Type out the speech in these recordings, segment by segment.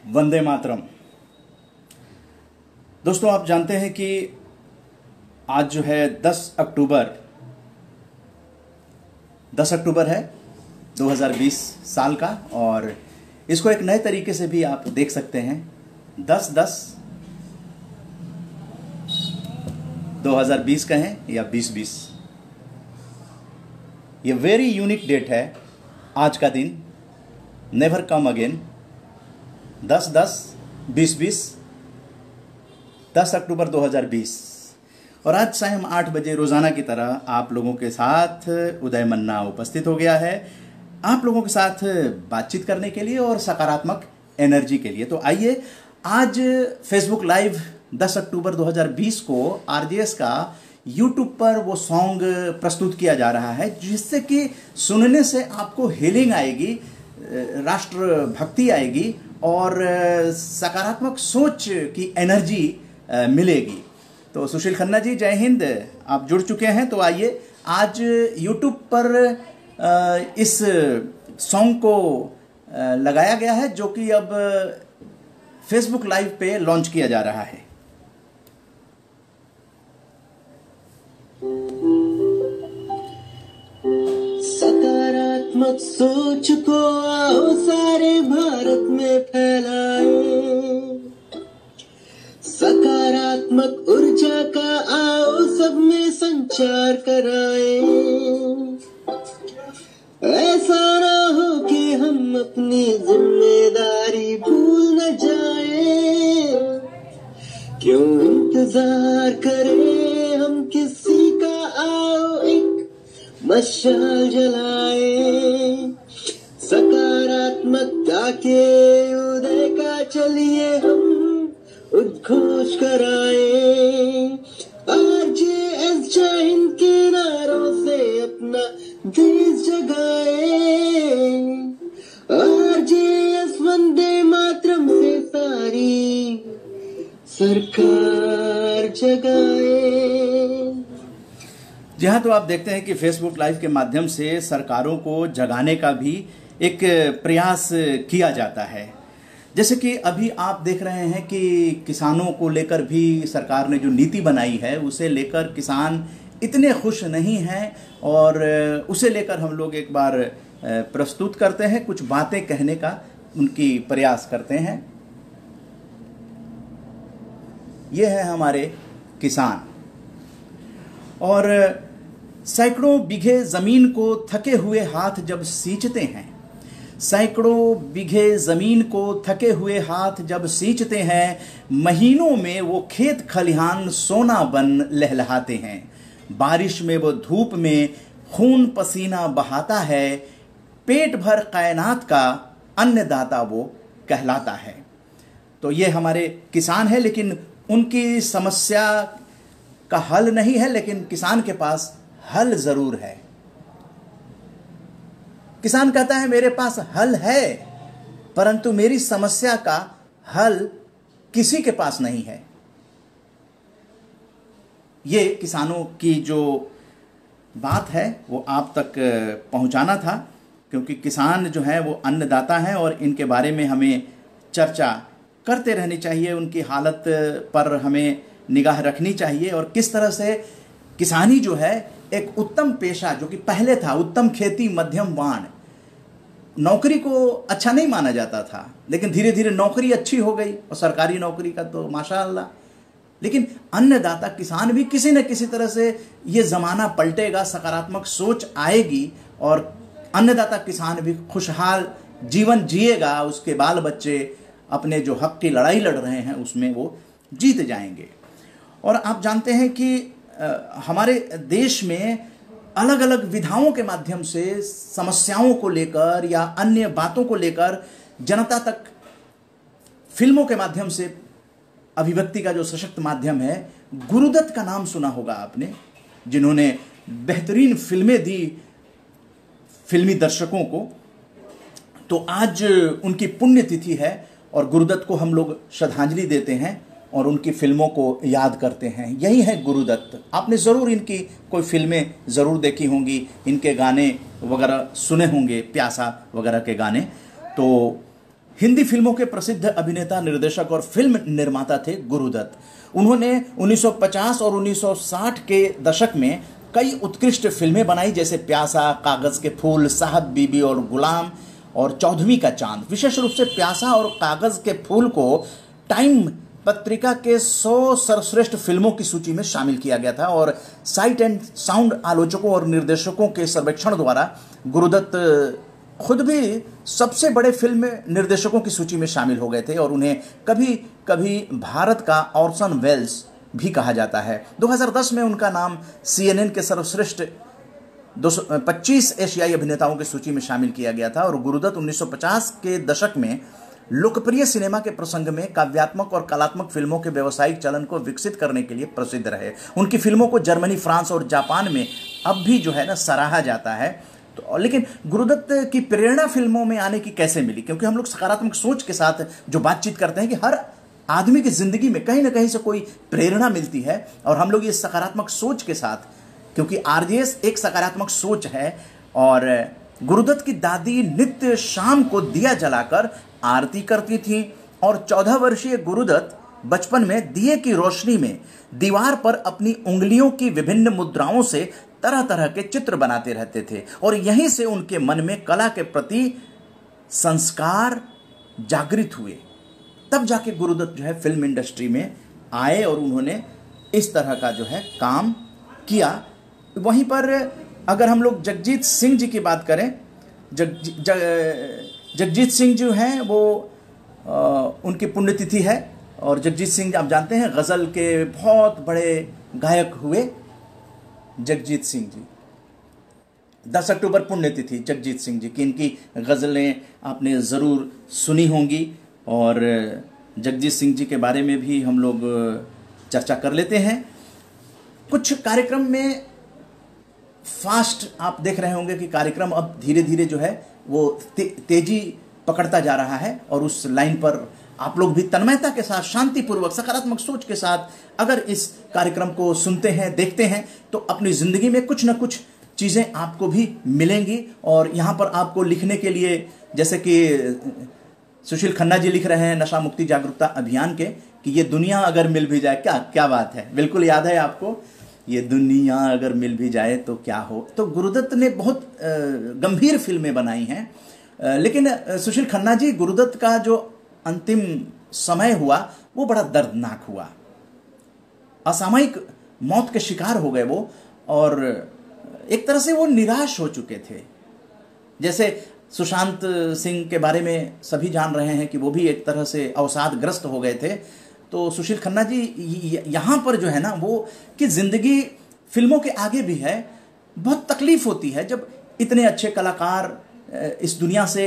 वंदे मातरम। दोस्तों, आप जानते हैं कि आज जो है 10 अक्टूबर है 2020 साल का, और इसको एक नए तरीके से भी आप देख सकते हैं। 10-10-2020 कहें या 2020, ये वेरी यूनिक डेट है। आज का दिन नेवर कम अगेन। 10-10-2020, 10 अक्टूबर 2020। और आज शाम 8 बजे रोज़ाना की तरह आप लोगों के साथ उदय मन्ना उपस्थित हो गया है, आप लोगों के साथ बातचीत करने के लिए और सकारात्मक एनर्जी के लिए। तो आइए, आज फेसबुक लाइव 10 अक्टूबर 2020 को आरजेएस का यूट्यूब पर वो सॉन्ग प्रस्तुत किया जा रहा है, जिससे कि सुनने से आपको हीलिंग आएगी, राष्ट्रभक्ति आएगी और सकारात्मक सोच की एनर्जी मिलेगी। तो सुशील खन्ना जी, जय हिंद, आप जुड़ चुके हैं। तो आइए, आज यूट्यूब पर इस सॉन्ग को लगाया गया है, जो कि अब फेसबुक लाइव पे लॉन्च किया जा रहा है। सकारात्मक सोच को आओ सारे भारत में फैलाए, सकारात्मक ऊर्जा का आओ सब में संचार कराए। ऐसा ना हो कि हम अपनी जिम्मेदारी भूल न जाए, क्यों इंतजार करें हम किसी का, आओ एक मशाल जलाए। सकारात्मकता के उदय का चलिए हम उद्घोष कराए। आरजेएस जय हिंद के नारों से अपना देश जगाए, आरजेएस वंदे मातरम से सारी सरकार जगाए। जी हाँ, तो आप देखते हैं कि फेसबुक लाइव के माध्यम से सरकारों को जगाने का भी एक प्रयास किया जाता है। जैसे कि अभी आप देख रहे हैं कि किसानों को लेकर भी सरकार ने जो नीति बनाई है, उसे लेकर किसान इतने खुश नहीं हैं, और उसे लेकर हम लोग एक बार प्रस्तुत करते हैं, कुछ बातें कहने का उनकी प्रयास करते हैं। ये है हमारे किसान, और सैकड़ों बीघे जमीन को थके हुए हाथ जब सींचते हैं, सैकड़ों बीघे जमीन को थके हुए हाथ जब सींचते हैं, महीनों में वो खेत खलिहान सोना बन लहलहाते हैं। बारिश में वो धूप में खून पसीना बहाता है, पेट भर कायनात का अन्नदाता वो कहलाता है। तो ये हमारे किसान है, लेकिन उनकी समस्या का हल नहीं है, लेकिन किसान के पास हल जरूर है। किसान कहता है, मेरे पास हल है, परंतु मेरी समस्या का हल किसी के पास नहीं है। ये किसानों की जो बात है वो आप तक पहुंचाना था, क्योंकि किसान जो है वो अन्नदाता हैं, और इनके बारे में हमें चर्चा करते रहनी चाहिए। उनकी हालत पर हमें निगाह रखनी चाहिए, और किस तरह से किसानी जो है एक उत्तम पेशा, जो कि पहले था उत्तम खेती मध्यम वाण, नौकरी को अच्छा नहीं माना जाता था, लेकिन धीरे धीरे नौकरी अच्छी हो गई, और सरकारी नौकरी का तो माशाअल्लाह। लेकिन अन्नदाता किसान भी किसी न किसी तरह से ये ज़माना पलटेगा, सकारात्मक सोच आएगी, और अन्नदाता किसान भी खुशहाल जीवन जिएगा। उसके बाल बच्चे अपने जो हक की लड़ाई लड़ रहे हैं उसमें वो जीत जाएंगे। और आप जानते हैं कि हमारे देश में अलग अलग विधाओं के माध्यम से समस्याओं को लेकर या अन्य बातों को लेकर जनता तक फिल्मों के माध्यम से अभिव्यक्ति का जो सशक्त माध्यम है, गुरुदत्त का नाम सुना होगा आपने, जिन्होंने बेहतरीन फिल्में दी फिल्मी दर्शकों को। तो आज उनकी पुण्यतिथि है, और गुरुदत्त को हम लोग श्रद्धांजलि देते हैं और उनकी फिल्मों को याद करते हैं। यही है गुरुदत्त। आपने ज़रूर इनकी कोई फिल्में ज़रूर देखी होंगी, इनके गाने वगैरह सुने होंगे, प्यासा वगैरह के गाने। तो हिंदी फिल्मों के प्रसिद्ध अभिनेता, निर्देशक और फिल्म निर्माता थे गुरुदत्त। उन्होंने 1950 और 1960 के दशक में कई उत्कृष्ट फिल्में बनाई, जैसे प्यासा, कागज के फूल, साहब बीबी और गुलाम और 14वीं का चांद। विशेष रूप से प्यासा और कागज के फूल को टाइम पत्रिका के 100 सर्वश्रेष्ठ फिल्मों की सूची में शामिल किया गया था और साइट एंड साउंड आलोचकों और निर्देशकों के सर्वेक्षण द्वारा गुरुदत्त खुद भी सबसे बड़े फिल्म निर्देशकों की सूची में शामिल हो गए थे और उन्हें कभी कभी भारत का ऑर्सन वेल्स भी कहा जाता है। 2010 में उनका नाम CNN के सर्वश्रेष्ठ 225 एशियाई अभिनेताओं की सूची में शामिल किया गया था और गुरुदत्त 1950 के दशक में लोकप्रिय सिनेमा के प्रसंग में काव्यात्मक और कलात्मक फिल्मों के व्यावसायिक चलन को विकसित करने के लिए प्रसिद्ध रहे। उनकी फिल्मों को जर्मनी, फ्रांस और जापान में अब भी जो है ना सराहा जाता है। तो लेकिन गुरुदत्त की प्रेरणा फिल्मों में आने की कैसे मिली? क्योंकि हम लोग सकारात्मक सोच के साथ जो बातचीत करते हैं कि हर आदमी की जिंदगी में कहीं ना कहीं से कोई प्रेरणा मिलती है और हम लोग ये सकारात्मक सोच के साथ, क्योंकि आरजेएस एक सकारात्मक सोच है और गुरुदत्त की दादी नित्य शाम को दिया जलाकर आरती करती थी और 14 वर्षीय गुरुदत्त बचपन में दिए की रोशनी में दीवार पर अपनी उंगलियों की विभिन्न मुद्राओं से तरह तरह के चित्र बनाते रहते थे और यहीं से उनके मन में कला के प्रति संस्कार जागृत हुए। तब जाके गुरुदत्त जो है फिल्म इंडस्ट्री में आए और उन्होंने इस तरह का जो है काम किया। वहीं पर अगर हम लोग जगजीत सिंह जी की बात करें, जगजीत सिंह जो हैं वो उनकी पुण्यतिथि है और जगजीत सिंह आप जानते हैं गज़ल के बहुत बड़े गायक हुए। जगजीत सिंह जी 10 अक्टूबर पुण्यतिथि जगजीत सिंह जी की, इनकी गज़लें आपने ज़रूर सुनी होंगी और जगजीत सिंह जी के बारे में भी हम लोग चर्चा कर लेते हैं। कुछ कार्यक्रम में फास्ट आप देख रहे होंगे कि कार्यक्रम अब धीरे धीरे जो है वो तेजी पकड़ता जा रहा है और उस लाइन पर आप लोग भी तन्मयता के साथ, शांतिपूर्वक, सकारात्मक सोच के साथ अगर इस कार्यक्रम को सुनते हैं, देखते हैं तो अपनी ज़िंदगी में कुछ ना कुछ चीज़ें आपको भी मिलेंगी। और यहाँ पर आपको लिखने के लिए, जैसे कि सुशील खन्ना जी लिख रहे हैं नशा मुक्ति जागरूकता अभियान के, कि ये दुनिया अगर मिल भी जाए, क्या क्या बात है, बिल्कुल याद है आपको, ये दुनिया अगर मिल भी जाए तो क्या हो। तो गुरुदत्त ने बहुत गंभीर फिल्में बनाई हैं, लेकिन सुशील खन्ना जी, गुरुदत्त का जो अंतिम समय हुआ वो बड़ा दर्दनाक हुआ। असामयिक मौत के शिकार हो गए वो और एक तरह से वो निराश हो चुके थे। जैसे सुशांत सिंह के बारे में सभी जान रहे हैं कि वो भी एक तरह से अवसादग्रस्त हो गए थे। तो सुशील खन्ना जी यहाँ पर जो है ना वो कि ज़िंदगी फिल्मों के आगे भी है। बहुत तकलीफ होती है जब इतने अच्छे कलाकार इस दुनिया से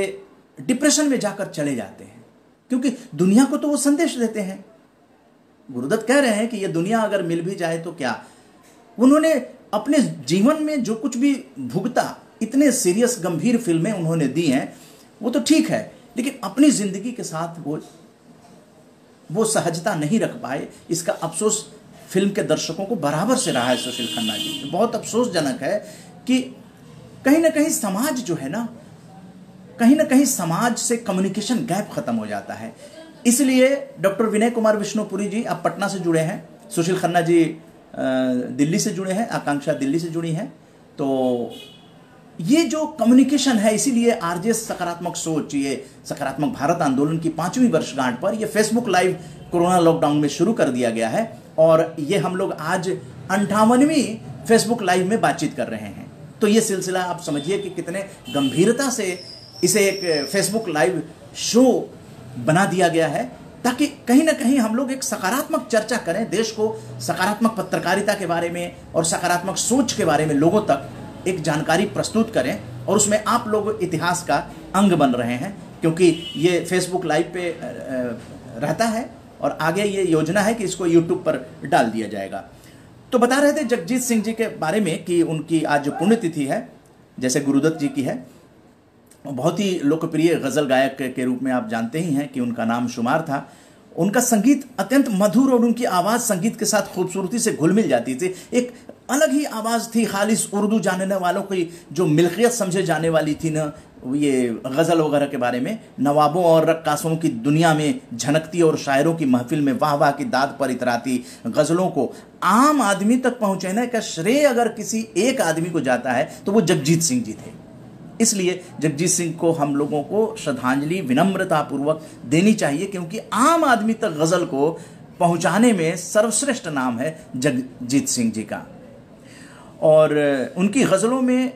डिप्रेशन में जाकर चले जाते हैं, क्योंकि दुनिया को तो वो संदेश देते हैं। गुरुदत्त कह रहे हैं कि ये दुनिया अगर मिल भी जाए तो क्या। उन्होंने अपने जीवन में जो कुछ भी भुगता, इतने सीरियस गंभीर फिल्में उन्होंने दी हैं, वो तो ठीक है, लेकिन अपनी ज़िंदगी के साथ वो सहजता नहीं रख पाए। इसका अफसोस फिल्म के दर्शकों को बराबर से रहा है सुशील खन्ना जी। बहुत अफसोसजनक है कि कहीं ना कहीं समाज जो है ना, कहीं ना कहीं समाज से कम्युनिकेशन गैप खत्म हो जाता है। इसलिए डॉक्टर विनय कुमार विष्णुपुरी जी आप पटना से जुड़े हैं, सुशील खन्ना जी दिल्ली से जुड़े हैं, आकांक्षा दिल्ली से जुड़ी हैं। तो ये जो कम्युनिकेशन है, इसीलिए आरजेएस सकारात्मक सोच, ये सकारात्मक भारत आंदोलन की 5वीं वर्षगांठ पर ये फेसबुक लाइव कोरोना लॉकडाउन में शुरू कर दिया गया है और ये हम लोग आज 58वीं फेसबुक लाइव में बातचीत कर रहे हैं। तो ये सिलसिला आप समझिए कि कितने गंभीरता से इसे एक फेसबुक लाइव शो बना दिया गया है, ताकि कहीं ना कहीं हम लोग एक सकारात्मक चर्चा करें, देश को सकारात्मक पत्रकारिता के बारे में और सकारात्मक सोच के बारे में लोगों तक एक जानकारी प्रस्तुत करें। और उसमें आप लोग इतिहास का अंग बन रहे हैं, क्योंकि ये फेसबुक लाइव पे रहता है और आगे ये योजना है कि इसको यूट्यूब पर डाल दिया जाएगा। तो बता रहे थे जगजीत सिंह जी के बारे में कि उनकी आज पुण्यतिथि है, जैसे गुरुदत्त जी की है। बहुत ही लोकप्रिय गज़ल गायक के रूप में आप जानते ही हैं कि उनका नाम शुमार था। उनका संगीत अत्यंत मधुर और उनकी आवाज़ संगीत के साथ खूबसूरती से घुल मिल जाती थी। एक अलग ही आवाज़ थी, खालिस उर्दू जानने वालों की जो मिल्कियत समझे जाने वाली थी ना, ये गज़ल वगैरह के बारे में, नवाबों और रक्कासों की दुनिया में झनकती और शायरों की महफिल में वाह वाह की दाद पर इतराती गज़लों को आम आदमी तक पहुँचाने का श्रेय अगर किसी एक आदमी को जाता है तो वो जगजीत सिंह जी थे। इसलिए जगजीत सिंह को हम लोगों को श्रद्धांजलि विनम्रतापूर्वक देनी चाहिए, क्योंकि आम आदमी तक गज़ल को पहुंचाने में सर्वश्रेष्ठ नाम है जगजीत सिंह जी का। और उनकी गज़लों में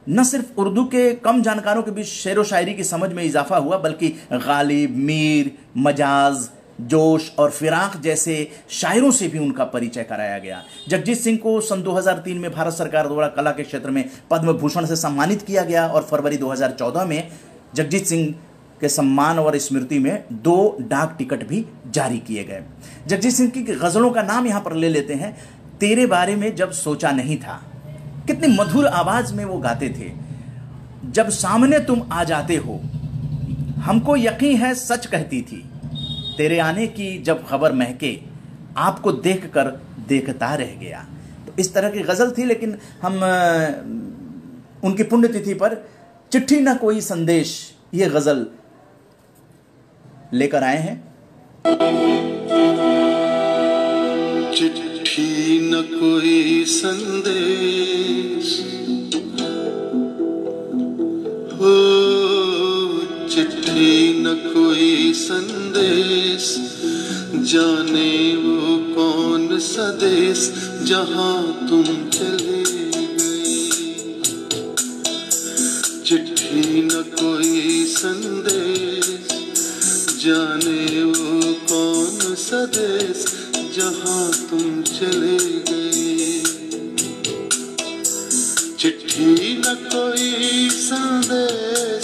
न सिर्फ उर्दू के कम जानकारों के बीच शेर व शायरी की समझ में इजाफा हुआ, बल्कि गालिब, मीर, मजाज, जोश और फिराक जैसे शायरों से भी उनका परिचय कराया गया। जगजीत सिंह को सन 2003 में भारत सरकार द्वारा कला के क्षेत्र में पद्म भूषण से सम्मानित किया गया और फरवरी 2014 में जगजीत सिंह के सम्मान और स्मृति में 2 डाक टिकट भी जारी किए गए। जगजीत सिंह की गज़लों का नाम यहाँ पर ले लेते हैं। तेरे बारे में जब सोचा नहीं था, कितनी मधुर आवाज में वो गाते थे। जब सामने तुम आ जाते हो, हमको यकीन है सच कहती थी, तेरे आने की जब खबर महके, आपको देखकर देखता रह गया। तो इस तरह की गज़ल थी। लेकिन हम उनकी पुण्यतिथि पर चिट्ठी न कोई संदेश ये गज़ल लेकर आए हैं। चिट्ठी न कोई संदेश हो, चिट्ठी न कोई संदेश, जाने वो कौन सा देश जहां तुम चले गए। चिट्ठी न कोई संदेश, जाने वो कौन सा देश जहां तुम चले गए। चिट्ठी न कोई संदेश,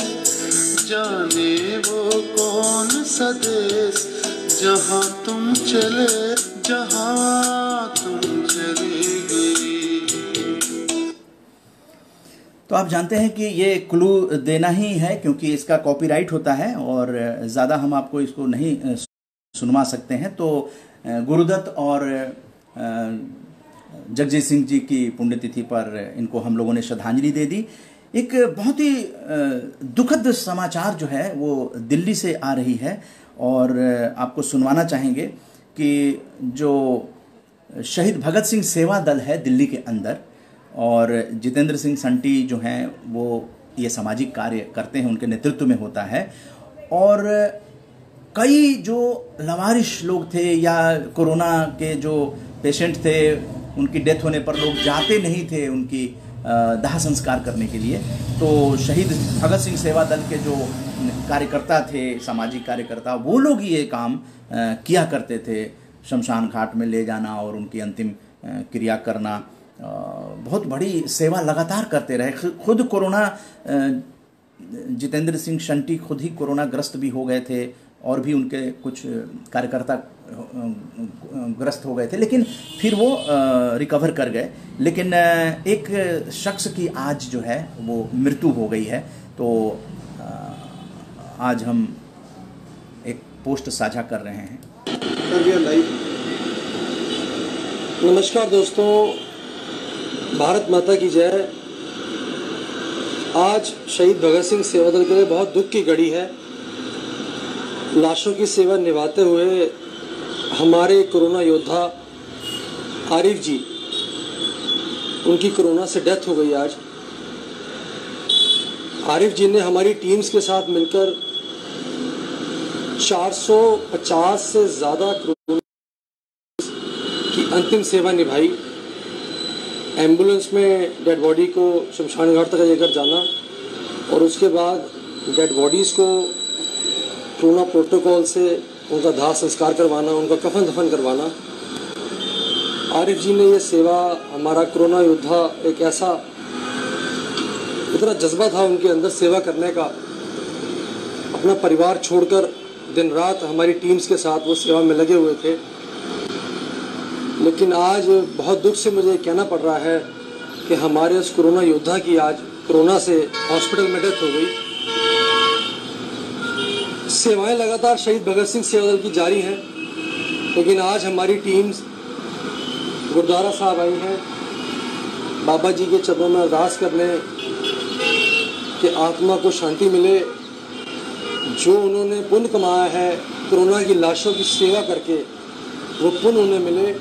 जाने वो कौन सा देश जहां तुम चले गए। तो आप जानते हैं कि ये क्लू देना ही है, क्योंकि इसका कॉपीराइट होता है और ज़्यादा हम आपको इसको नहीं सुनवा सकते हैं। तो गुरुदत्त और जगजीत सिंह जी की पुण्यतिथि पर इनको हम लोगों ने श्रद्धांजलि दे दी। एक बहुत ही दुखद समाचार जो है वो दिल्ली से आ रही है और आपको सुनवाना चाहेंगे कि जो शहीद भगत सिंह सेवा दल है दिल्ली के अंदर, और जितेंद्र सिंह संटी जो हैं वो ये सामाजिक कार्य करते हैं, उनके नेतृत्व में होता है। और कई जो लवारिश लोग थे या कोरोना के जो पेशेंट थे, उनकी डेथ होने पर लोग जाते नहीं थे उनकी दाह संस्कार करने के लिए। तो शहीद भगत सिंह सेवा दल के जो कार्यकर्ता थे, सामाजिक कार्यकर्ता, वो लोग ये काम किया करते थे, शमशान घाट में ले जाना और उनकी अंतिम क्रिया करना। बहुत बड़ी सेवा लगातार करते रहे। खुद कोरोना, जितेंद्र सिंह शंटी खुद ही कोरोना ग्रस्त भी हो गए थे और भी उनके कुछ कार्यकर्ता ग्रस्त हो गए थे, लेकिन फिर वो रिकवर कर गए। लेकिन एक शख्स की आज जो है वो मृत्यु हो गई है। तो आज हम एक पोस्ट साझा कर रहे हैं। नमस्कार दोस्तों, भारत माता की जय। आज शहीद भगत सिंह सेवा दल के लिए बहुत दुख की घड़ी है। लाशों की सेवा निभाते हुए हमारे कोरोना योद्धा आरिफ जी, उनकी कोरोना से डेथ हो गई आज। आरिफ जी ने हमारी टीम्स के साथ मिलकर 450 से ज़्यादा कोरोना की अंतिम सेवा निभाई। एम्बुलेंस में डेड बॉडी को शमशान घाट तक लेकर जाना और उसके बाद डेड बॉडीज़ को कोरोना प्रोटोकॉल से उनका दाह संस्कार करवाना, उनका कफन दफन करवाना। आरिफ जी ने ये सेवा, हमारा कोरोना योद्धा, एक ऐसा इतना जज्बा था उनके अंदर सेवा करने का, अपना परिवार छोड़कर दिन रात हमारी टीम्स के साथ वो सेवा में लगे हुए थे। लेकिन आज बहुत दुख से मुझे कहना पड़ रहा है कि हमारे उस कोरोना योद्धा की आज कोरोना से हॉस्पिटल में डेथ हो गई। सेवाएं लगातार शहीद भगत सिंह सेवा दल की जारी हैं, लेकिन आज हमारी टीम्स गुरुद्वारा साहब आई हैं बाबा जी के चरणों में अरदास करने, कि आत्मा को शांति मिले। जो उन्होंने पुण्य कमाया है कोरोना की लाशों की सेवा करके, वो पुण्य उन्हें मिले।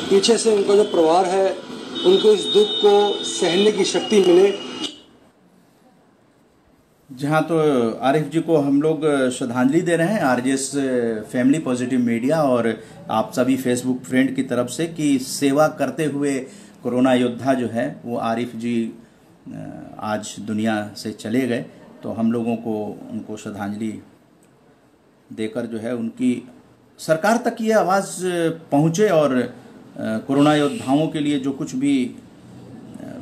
पीछे से उनका जो परिवार है उनको इस दुख को सहने की शक्ति मिले। जहाँ तो आरिफ जी को हम लोग श्रद्धांजलि दे रहे हैं आरजेएस फैमिली पॉजिटिव मीडिया और आप सभी फेसबुक फ्रेंड की तरफ से कि सेवा करते हुए कोरोना योद्धा जो है वो आरिफ जी आज दुनिया से चले गए। तो हम लोगों को उनको श्रद्धांजलि देकर जो है उनकी सरकार तक ये आवाज़ पहुँचे और कोरोना योद्धाओं के लिए जो कुछ भी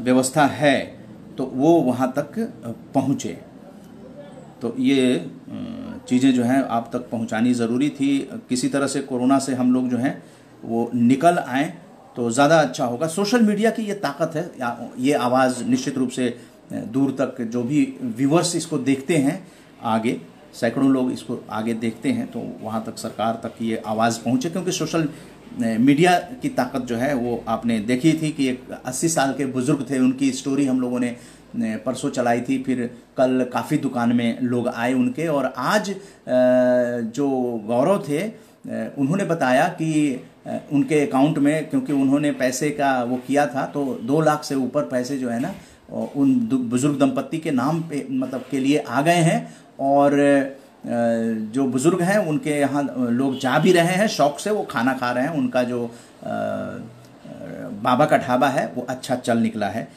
व्यवस्था है तो वो वहाँ तक पहुँचे। तो ये चीज़ें जो हैं आप तक पहुंचानी ज़रूरी थी। किसी तरह से कोरोना से हम लोग जो हैं वो निकल आएँ तो ज़्यादा अच्छा होगा। सोशल मीडिया की ये ताकत है, ये आवाज़ निश्चित रूप से दूर तक जो भी व्यूअर्स इसको देखते हैं, आगे सैकड़ों लोग इसको आगे देखते हैं, तो वहाँ तक सरकार तक ये आवाज़ पहुँचे। क्योंकि सोशल मीडिया की ताकत जो है वो आपने देखी थी कि एक 80 साल के बुज़ुर्ग थे, उनकी स्टोरी हम लोगों ने परसों चलाई थी। फिर कल काफ़ी दुकान में लोग आए उनके, और आज जो गौरव थे उन्होंने बताया कि उनके अकाउंट में, क्योंकि उन्होंने पैसे का वो किया था, तो 2 लाख से ऊपर पैसे जो है ना उन बुज़ुर्ग दंपत्ति के नाम पे मतलब के लिए आ गए हैं। और जो बुज़ुर्ग हैं उनके यहाँ लोग जा भी रहे हैं, शौक से वो खाना खा रहे हैं। उनका जो बाबा का ढाबा है वो अच्छा चल निकला है।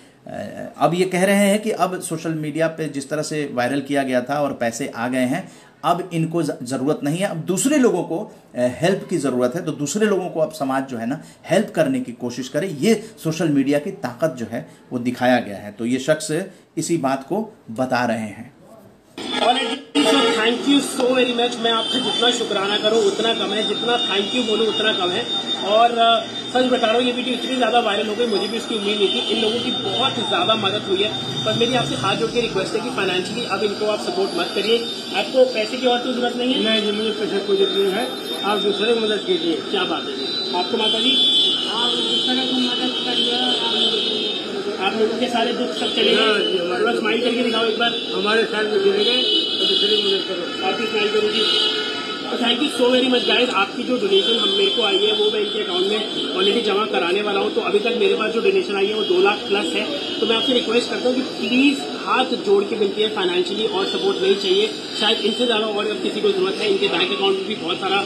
अब ये कह रहे हैं कि अब सोशल मीडिया पे जिस तरह से वायरल किया गया था और पैसे आ गए हैं, अब इनको ज़रूरत नहीं है, अब दूसरे लोगों को हेल्प की ज़रूरत है। तो दूसरे लोगों को अब समाज जो है ना हेल्प करने की कोशिश करे। ये सोशल मीडिया की ताकत जो है वो दिखाया गया है। तो ये शख्स इसी बात को बता रहे हैं। Thank you so very much. मैं आपका जितना शुक्राना करूं उतना कम है, जितना थैंक यू बोलूं उतना कम है। और सच बता रहा हूँ, ये वीडियो इतनी ज्यादा वायरल हो गई, मुझे भी इसकी उम्मीद नहीं थी। इन लोगों की बहुत ज्यादा मदद हुई है। पर मेरी आपसे हाथ जोड़ के रिक्वेस्ट है कि फाइनेंशियली अब इनको आप सपोर्ट मत करिए। आपको पैसे की और तो जरूरत नहीं है। नहीं जी, मुझे पैसे की जरूरत नहीं है, आप दूसरे की मदद कीजिए। क्या बात है आपको माता जी, आप दूसरे को मदद करिए। आप लोगों के सारे दुख सब चले गए। बस स्माइल करके दिखाओ एक बार। हमारे साथ में चले गए तो दूसरे की मदद करो। आप भी स्माइल करोगी। तो thank you so very much guys. आपकी जो डोनेशन हम मेरे को आई है वो मैं इनके अकाउंट में ऑलरेडी जमा कराने वाला हूँ। तो अभी तक मेरे पास जो डोनेशन आई है वो 2 लाख प्लस है। तो मैं आपसे रिक्वेस्ट करता हूँ कि प्लीज हाथ जोड़ के विनती है, फाइनेंशियली और सपोर्ट नहीं चाहिए। शायद इनसे ज्यादा और अब किसी को जरूरत है। इनके बैंक अकाउंट में भी बहुत सारा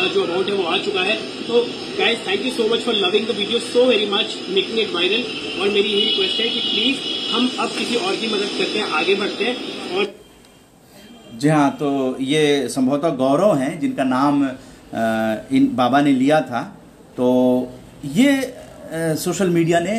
जो अमाउंट है वो आ चुका है। तो guys thank you so much for loving the video so very much, making it viral. और मेरी यही रिक्वेस्ट है कि प्लीज हम अब किसी और की मदद करते हैं, आगे बढ़ते हैं। और जी हाँ, तो ये संभवतः गौरव हैं जिनका नाम इन बाबा ने लिया था। तो ये सोशल मीडिया ने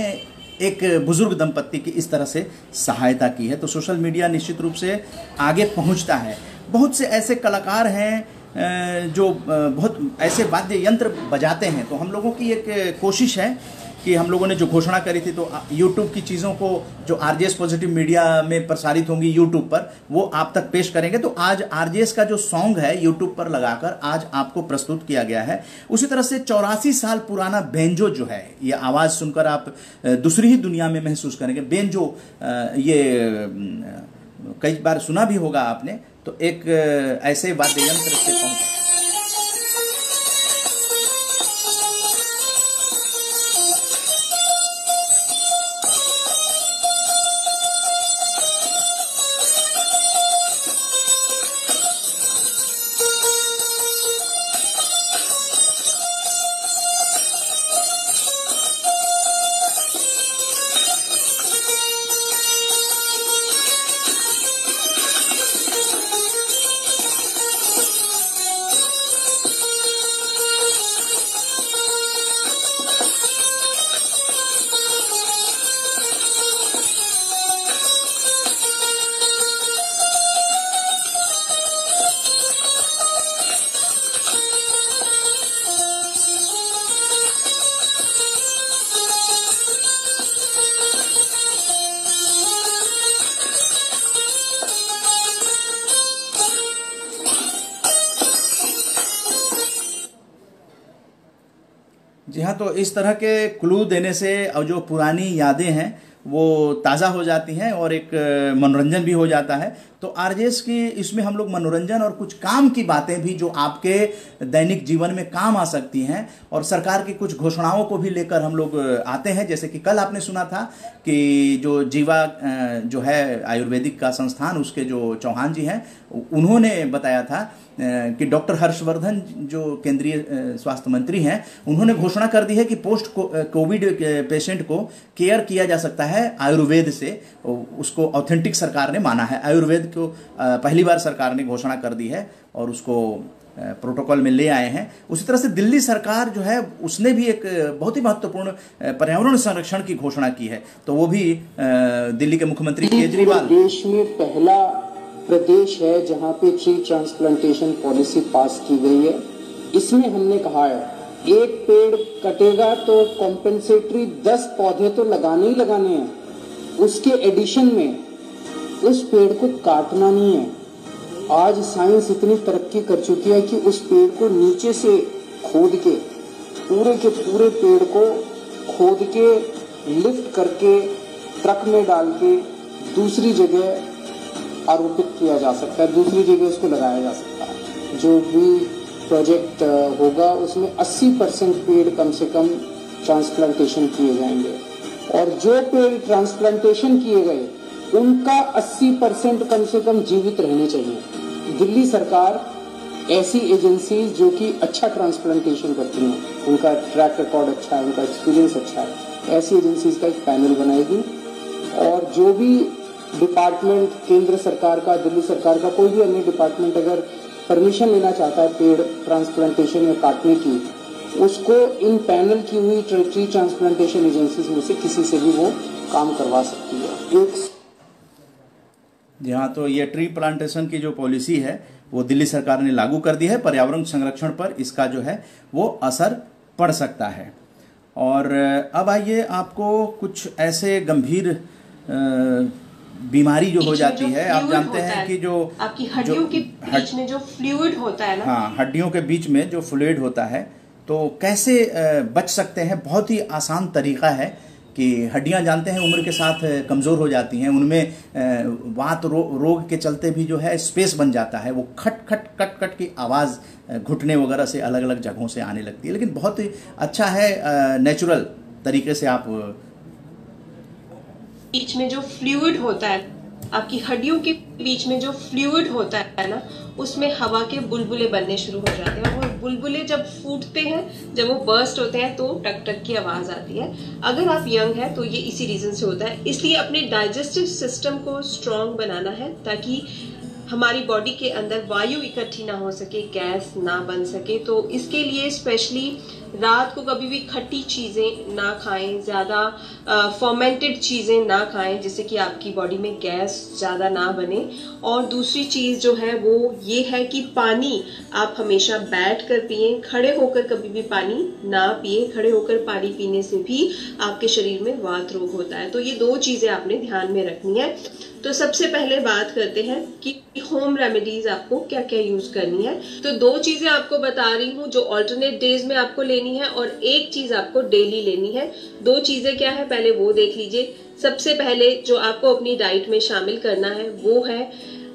एक बुजुर्ग दंपत्ति की इस तरह से सहायता की है। तो सोशल मीडिया निश्चित रूप से आगे पहुंचता है। बहुत से ऐसे कलाकार हैं जो बहुत ऐसे वाद्य यंत्र बजाते हैं। तो हम लोगों की एक कोशिश है कि हम लोगों ने जो घोषणा करी थी, तो YouTube की चीज़ों को जो आरजेएस पॉजिटिव मीडिया में प्रसारित होंगी YouTube पर, वो आप तक पेश करेंगे। तो आज आरजेएस का जो सॉन्ग है YouTube पर लगाकर आज आपको प्रस्तुत किया गया है। उसी तरह से 84 साल पुराना बेंजो जो है, ये आवाज़ सुनकर आप दूसरी ही दुनिया में महसूस करेंगे। बेंजो ये कई बार सुना भी होगा आपने। तो एक ऐसे वाद्य यंत्र से पहुंचा। जी हाँ, तो इस तरह के क्लू देने से और जो पुरानी यादें हैं वो ताज़ा हो जाती हैं और एक मनोरंजन भी हो जाता है। तो आरजेएस की इसमें हम लोग मनोरंजन और कुछ काम की बातें भी जो आपके दैनिक जीवन में काम आ सकती हैं और सरकार की कुछ घोषणाओं को भी लेकर हम लोग आते हैं। जैसे कि कल आपने सुना था कि जो जीवा जो है आयुर्वेदिक का संस्थान, उसके जो चौहान जी हैं, उन्होंने बताया था कि डॉक्टर हर्षवर्धन जो केंद्रीय स्वास्थ्य मंत्री हैं, उन्होंने घोषणा कर दी है कि पोस्ट कोविड पेशेंट को केयर किया जा सकता है आयुर्वेद से। उसको ऑथेंटिक सरकार ने माना है, आयुर्वेद को पहली बार सरकार ने घोषणा कर दी है और उसको प्रोटोकॉल में ले आए हैं। उसी तरह से दिल्ली सरकार जो है उसने भी एक बहुत ही महत्वपूर्ण पर्यावरण संरक्षण की घोषणा की है। तो वो भी दिल्ली के मुख्यमंत्री केजरीवाल देश में पहला प्रदेश है जहां पे ट्री ट्रांसप्लांटेशन पॉलिसी पास की गई है। इसमें हमने कहा है एक पेड़ कटेगा तो कॉम्पेंसेटरी 10 पौधे तो लगाने ही लगाने हैं। उसके एडिशन में उस पेड़ को काटना नहीं है। आज साइंस इतनी तरक्की कर चुकी है कि उस पेड़ को नीचे से खोद के पूरे पेड़ को खोद के लिफ्ट करके ट्रक में डाल के दूसरी जगह आरोपित किया जा सकता है, दूसरी जगह उसको लगाया जा सकता है। जो भी प्रोजेक्ट होगा उसमें 80% पेड़ कम से कम ट्रांसप्लांटेशन किए जाएंगे और जो पेड़ ट्रांसप्लांटेशन किए गए उनका 80% कम से कम जीवित रहने चाहिए। दिल्ली सरकार ऐसी एजेंसीज जो कि अच्छा ट्रांसप्लांटेशन करती हैं, उनका ट्रैक रिकॉर्ड अच्छा है, उनका एक्सपीरियंस अच्छा है, ऐसी एजेंसीज का एक पैनल बनाएगी और जो भी डिपार्टमेंट केंद्र सरकार का, दिल्ली सरकार का, कोई भी अन्य डिपार्टमेंट अगर परमिशन लेना चाहता है पेड़ ट्रांसप्लांटेशन या काटने की, उसको इन पैनल की हुई ट्री ट्रांसप्लांटेशन एजेंसीज में से किसी से भी वो काम करवा सकती है। जी हाँ, तो ये ट्री प्लांटेशन की जो पॉलिसी है वो दिल्ली सरकार ने लागू कर दी है। पर्यावरण संरक्षण पर इसका जो है वो असर पड़ सकता है। और अब आइए आपको कुछ ऐसे गंभीर बीमारी जो हो जाती है, आप जानते हैं कि जो आपकी हड्डियों के बीच में जो फ्लूइड होता है ना, हाँ, हड्डियों के बीच में जो फ्लूइड होता है, तो कैसे बच सकते हैं। बहुत ही आसान तरीका है कि हड्डियां जानते हैं उम्र के साथ कमज़ोर हो जाती हैं, उनमें वात रोग के चलते भी जो है स्पेस बन जाता है, वो खट खट कट कट की आवाज़ घुटने वगैरह से अलग अलग जगहों से आने लगती है। लेकिन बहुत ही अच्छा है, नेचुरल तरीके से आप बीच में जो फ्लूइड होता है, आपकी हड्डियों के बीच में जो फ्लूइड होता है ना, उसमें हवा के बुलबुले बनने शुरू हो जाते हैं। और वो बुलबुले जब फूटते हैं, जब वो बर्स्ट होते हैं, तो टक टक की आवाज आती है। अगर आप यंग है तो ये इसी रीजन से होता है। इसलिए अपने डाइजेस्टिव सिस्टम को स्ट्रांग बनाना है ताकि हमारी बॉडी के अंदर वायु इकट्ठी ना हो सके, गैस ना बन सके। तो इसके लिए स्पेशली रात को कभी भी खट्टी चीजें ना खाएं, ज्यादा फर्मेंटेड चीजें ना खाएं, जिससे कि आपकी बॉडी में गैस ज्यादा ना बने। और दूसरी चीज जो है वो ये है कि पानी आप हमेशा बैठ कर पिए, खड़े होकर कभी भी पानी ना पिए। खड़े होकर पानी पीने से भी आपके शरीर में वात रोग होता है। तो ये 2 चीजें आपने ध्यान में रखनी है। तो सबसे पहले बात करते हैं कि होम रेमेडीज आपको क्या क्या यूज करनी है। तो 2 चीजें आपको बता रही हूँ जो ऑल्टरनेट डेज में आपको लेनी है और एक चीज आपको डेली लेनी है। 2 चीजें क्या है पहले वो देख लीजिए। सबसे पहले जो आपको अपनी डाइट में शामिल करना है वो है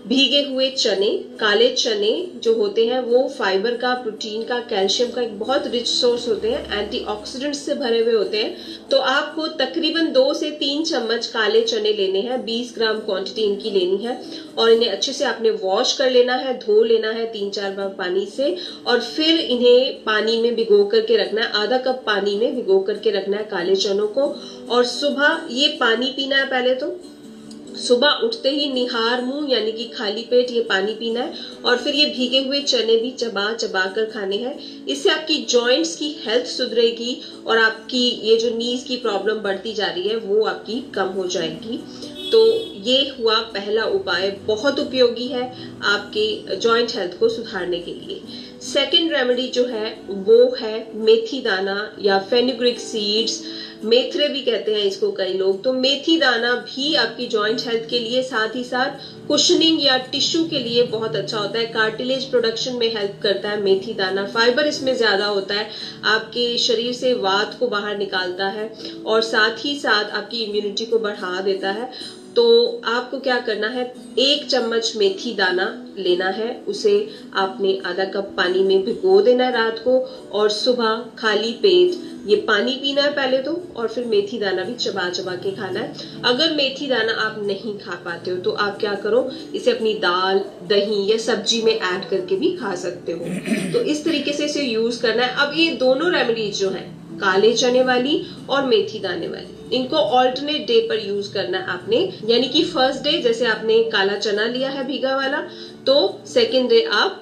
भीगे हुए चने। काले चने जो होते हैं वो फाइबर का, प्रोटीन का, कैल्शियम का एक बहुत रिच सोर्स होते हैं, एंटीऑक्सीडेंट्स से भरे हुए होते हैं। तो आपको तकरीबन 2 से 3 चम्मच काले चने लेने हैं, 20 ग्राम क्वांटिटी इनकी लेनी है और इन्हें अच्छे से आपने वॉश कर लेना है, धो लेना है 3-4 बार पानी से और फिर इन्हें पानी में भिगो करके रखना है। आधा कप पानी में भिगो करके रखना है काले चनों को। और सुबह ये पानी पीना है। पहले तो सुबह उठते ही निहार मुंह यानी कि खाली पेट ये पानी पीना है और फिर ये भीगे हुए चने भी चबा चबा कर खाने हैं। इससे आपकी जॉइंट्स की हेल्थ सुधरेगी और आपकी ये जो नीज की प्रॉब्लम बढ़ती जा रही है वो आपकी कम हो जाएगी। तो ये हुआ पहला उपाय, बहुत उपयोगी है आपके जॉइंट हेल्थ को सुधारने के लिए। सेकेंड रेमेडी जो है वो है मेथी दाना या फेनुग्रीक सीड्स मेथरे भी कहते हैं इसको कई लोग। तो मेथी दाना भी आपकी जॉइंट हेल्थ के लिए, साथ ही साथ कुशनिंग या टिश्यू के लिए बहुत अच्छा होता है। कार्टिलेज प्रोडक्शन में हेल्प करता है मेथी दाना। फाइबर इसमें ज्यादा होता है, आपके शरीर से वात को बाहर निकालता है और साथ ही साथ आपकी इम्यूनिटी को बढ़ा देता है। तो आपको क्या करना है, 1 चम्मच मेथी दाना लेना है, उसे आपने आधा कप पानी में भिगो देना है रात को, और सुबह खाली पेट ये पानी पीना है पहले तो, और फिर मेथी दाना भी चबा चबा के खाना है। अगर मेथी दाना आप नहीं खा पाते हो तो आप क्या करो, इसे अपनी दाल, दही या सब्जी में ऐड करके भी खा सकते हो। तो इस तरीके से इसे यूज करना है। अब ये दोनों रेमेडीज जो है, काले चने वाली और मेथी दाने वाली, इनको ऑल्टरनेट डे पर यूज करना है आपने। यानी कि फर्स्ट डे जैसे आपने काला चना लिया है भीगा वाला, तो सेकेंड डे आप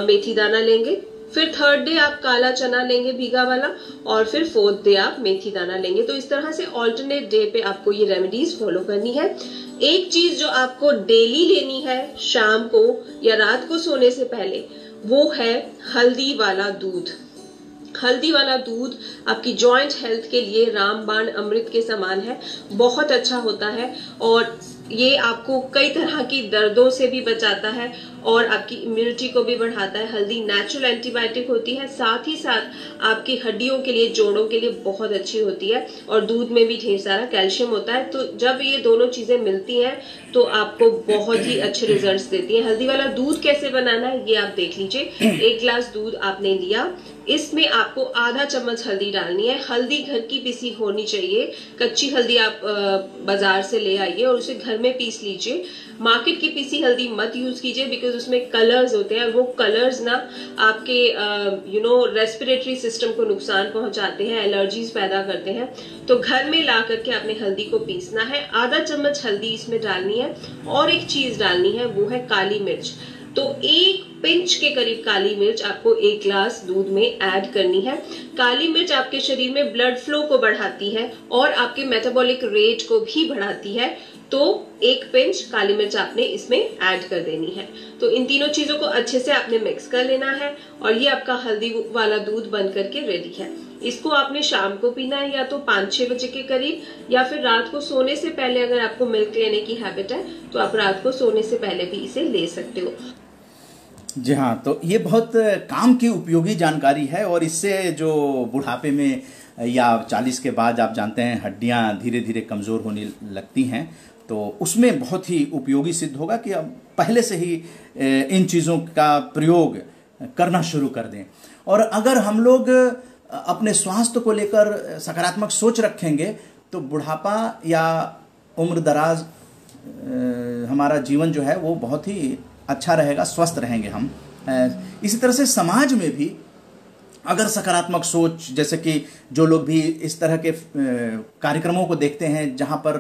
मेथी दाना लेंगे, फिर थर्ड डे आप काला चना लेंगे भीगा वाला, और फिर फोर्थ डे आप मेथी दाना लेंगे। तो इस तरह से ऑल्टरनेट डे पे आपको ये रेमेडीज फॉलो करनी है। एक चीज जो आपको डेली लेनी है शाम को या रात को सोने से पहले, वो है हल्दी वाला दूध। हल्दी वाला दूध आपकी जॉइंट हेल्थ के लिए रामबाण अमृत के समान है, बहुत अच्छा होता है, और ये आपको कई तरह की दर्दों से भी बचाता है और आपकी इम्यूनिटी को भी बढ़ाता है। हल्दी नेचुरल एंटीबायोटिक होती है, साथ ही साथ आपकी हड्डियों के लिए, जोड़ों के लिए बहुत अच्छी होती है, और दूध में भी ढेर सारा कैल्शियम होता है। तो जब ये दोनों चीजें मिलती हैं तो आपको बहुत ही अच्छे रिजल्ट्स देती हैं। हल्दी वाला दूध कैसे बनाना है ये आप देख लीजिए। 1 गिलास दूध आपने लिया, इसमें आपको आधा चम्मच हल्दी डालनी है। हल्दी घर की पिसी होनी चाहिए, कच्ची हल्दी आप बाजार से ले आइए और उसे घर में पीस लीजिए। मार्केट की पीसी हल्दी मत यूज कीजिए, बिकॉज उसमें कलर्स होते हैं और वो कलर्स ना आपके रेस्पिरेटरी सिस्टम को नुकसान पहुंचाते हैं, एलर्जीज पैदा करते हैं। तो घर में ला करके आपने हल्दी को पीसना है, आधा चम्मच हल्दी इसमें डालनी है, और एक चीज डालनी है वो है काली मिर्च। तो 1 पिंच के करीब काली मिर्च आपको 1 गिलास दूध में ऐड करनी है। काली मिर्च आपके शरीर में ब्लड फ्लो को बढ़ाती है और आपके मेटाबॉलिक रेट को भी बढ़ाती है। तो 1 पिंच काली मिर्च आपने इसमें ऐड कर देनी है। तो इन तीनों चीजों को अच्छे से आपने मिक्स कर लेना है, और ये आपका हल्दी वाला दूध बन करके रेडी है। इसको आपने शाम को पीना है, या तो 5-6 बजे के करीब, या फिर रात को सोने से पहले। अगर आपको मिल्क लेने की हैबिट है तो आप रात को सोने से पहले भी इसे ले सकते हो। जी हाँ, तो ये बहुत काम की उपयोगी जानकारी है, और इससे जो बुढ़ापे में या 40 के बाद आप जानते हैं हड्डियां धीरे धीरे कमज़ोर होने लगती हैं, तो उसमें बहुत ही उपयोगी सिद्ध होगा कि अब पहले से ही इन चीज़ों का प्रयोग करना शुरू कर दें। और अगर हम लोग अपने स्वास्थ्य को लेकर सकारात्मक सोच रखेंगे तो बुढ़ापा या उम्र दराज हमारा जीवन जो है वो बहुत ही अच्छा रहेगा, स्वस्थ रहेंगे हम। इसी तरह से समाज में भी अगर सकारात्मक सोच, जैसे कि जो लोग भी इस तरह के कार्यक्रमों को देखते हैं जहाँ पर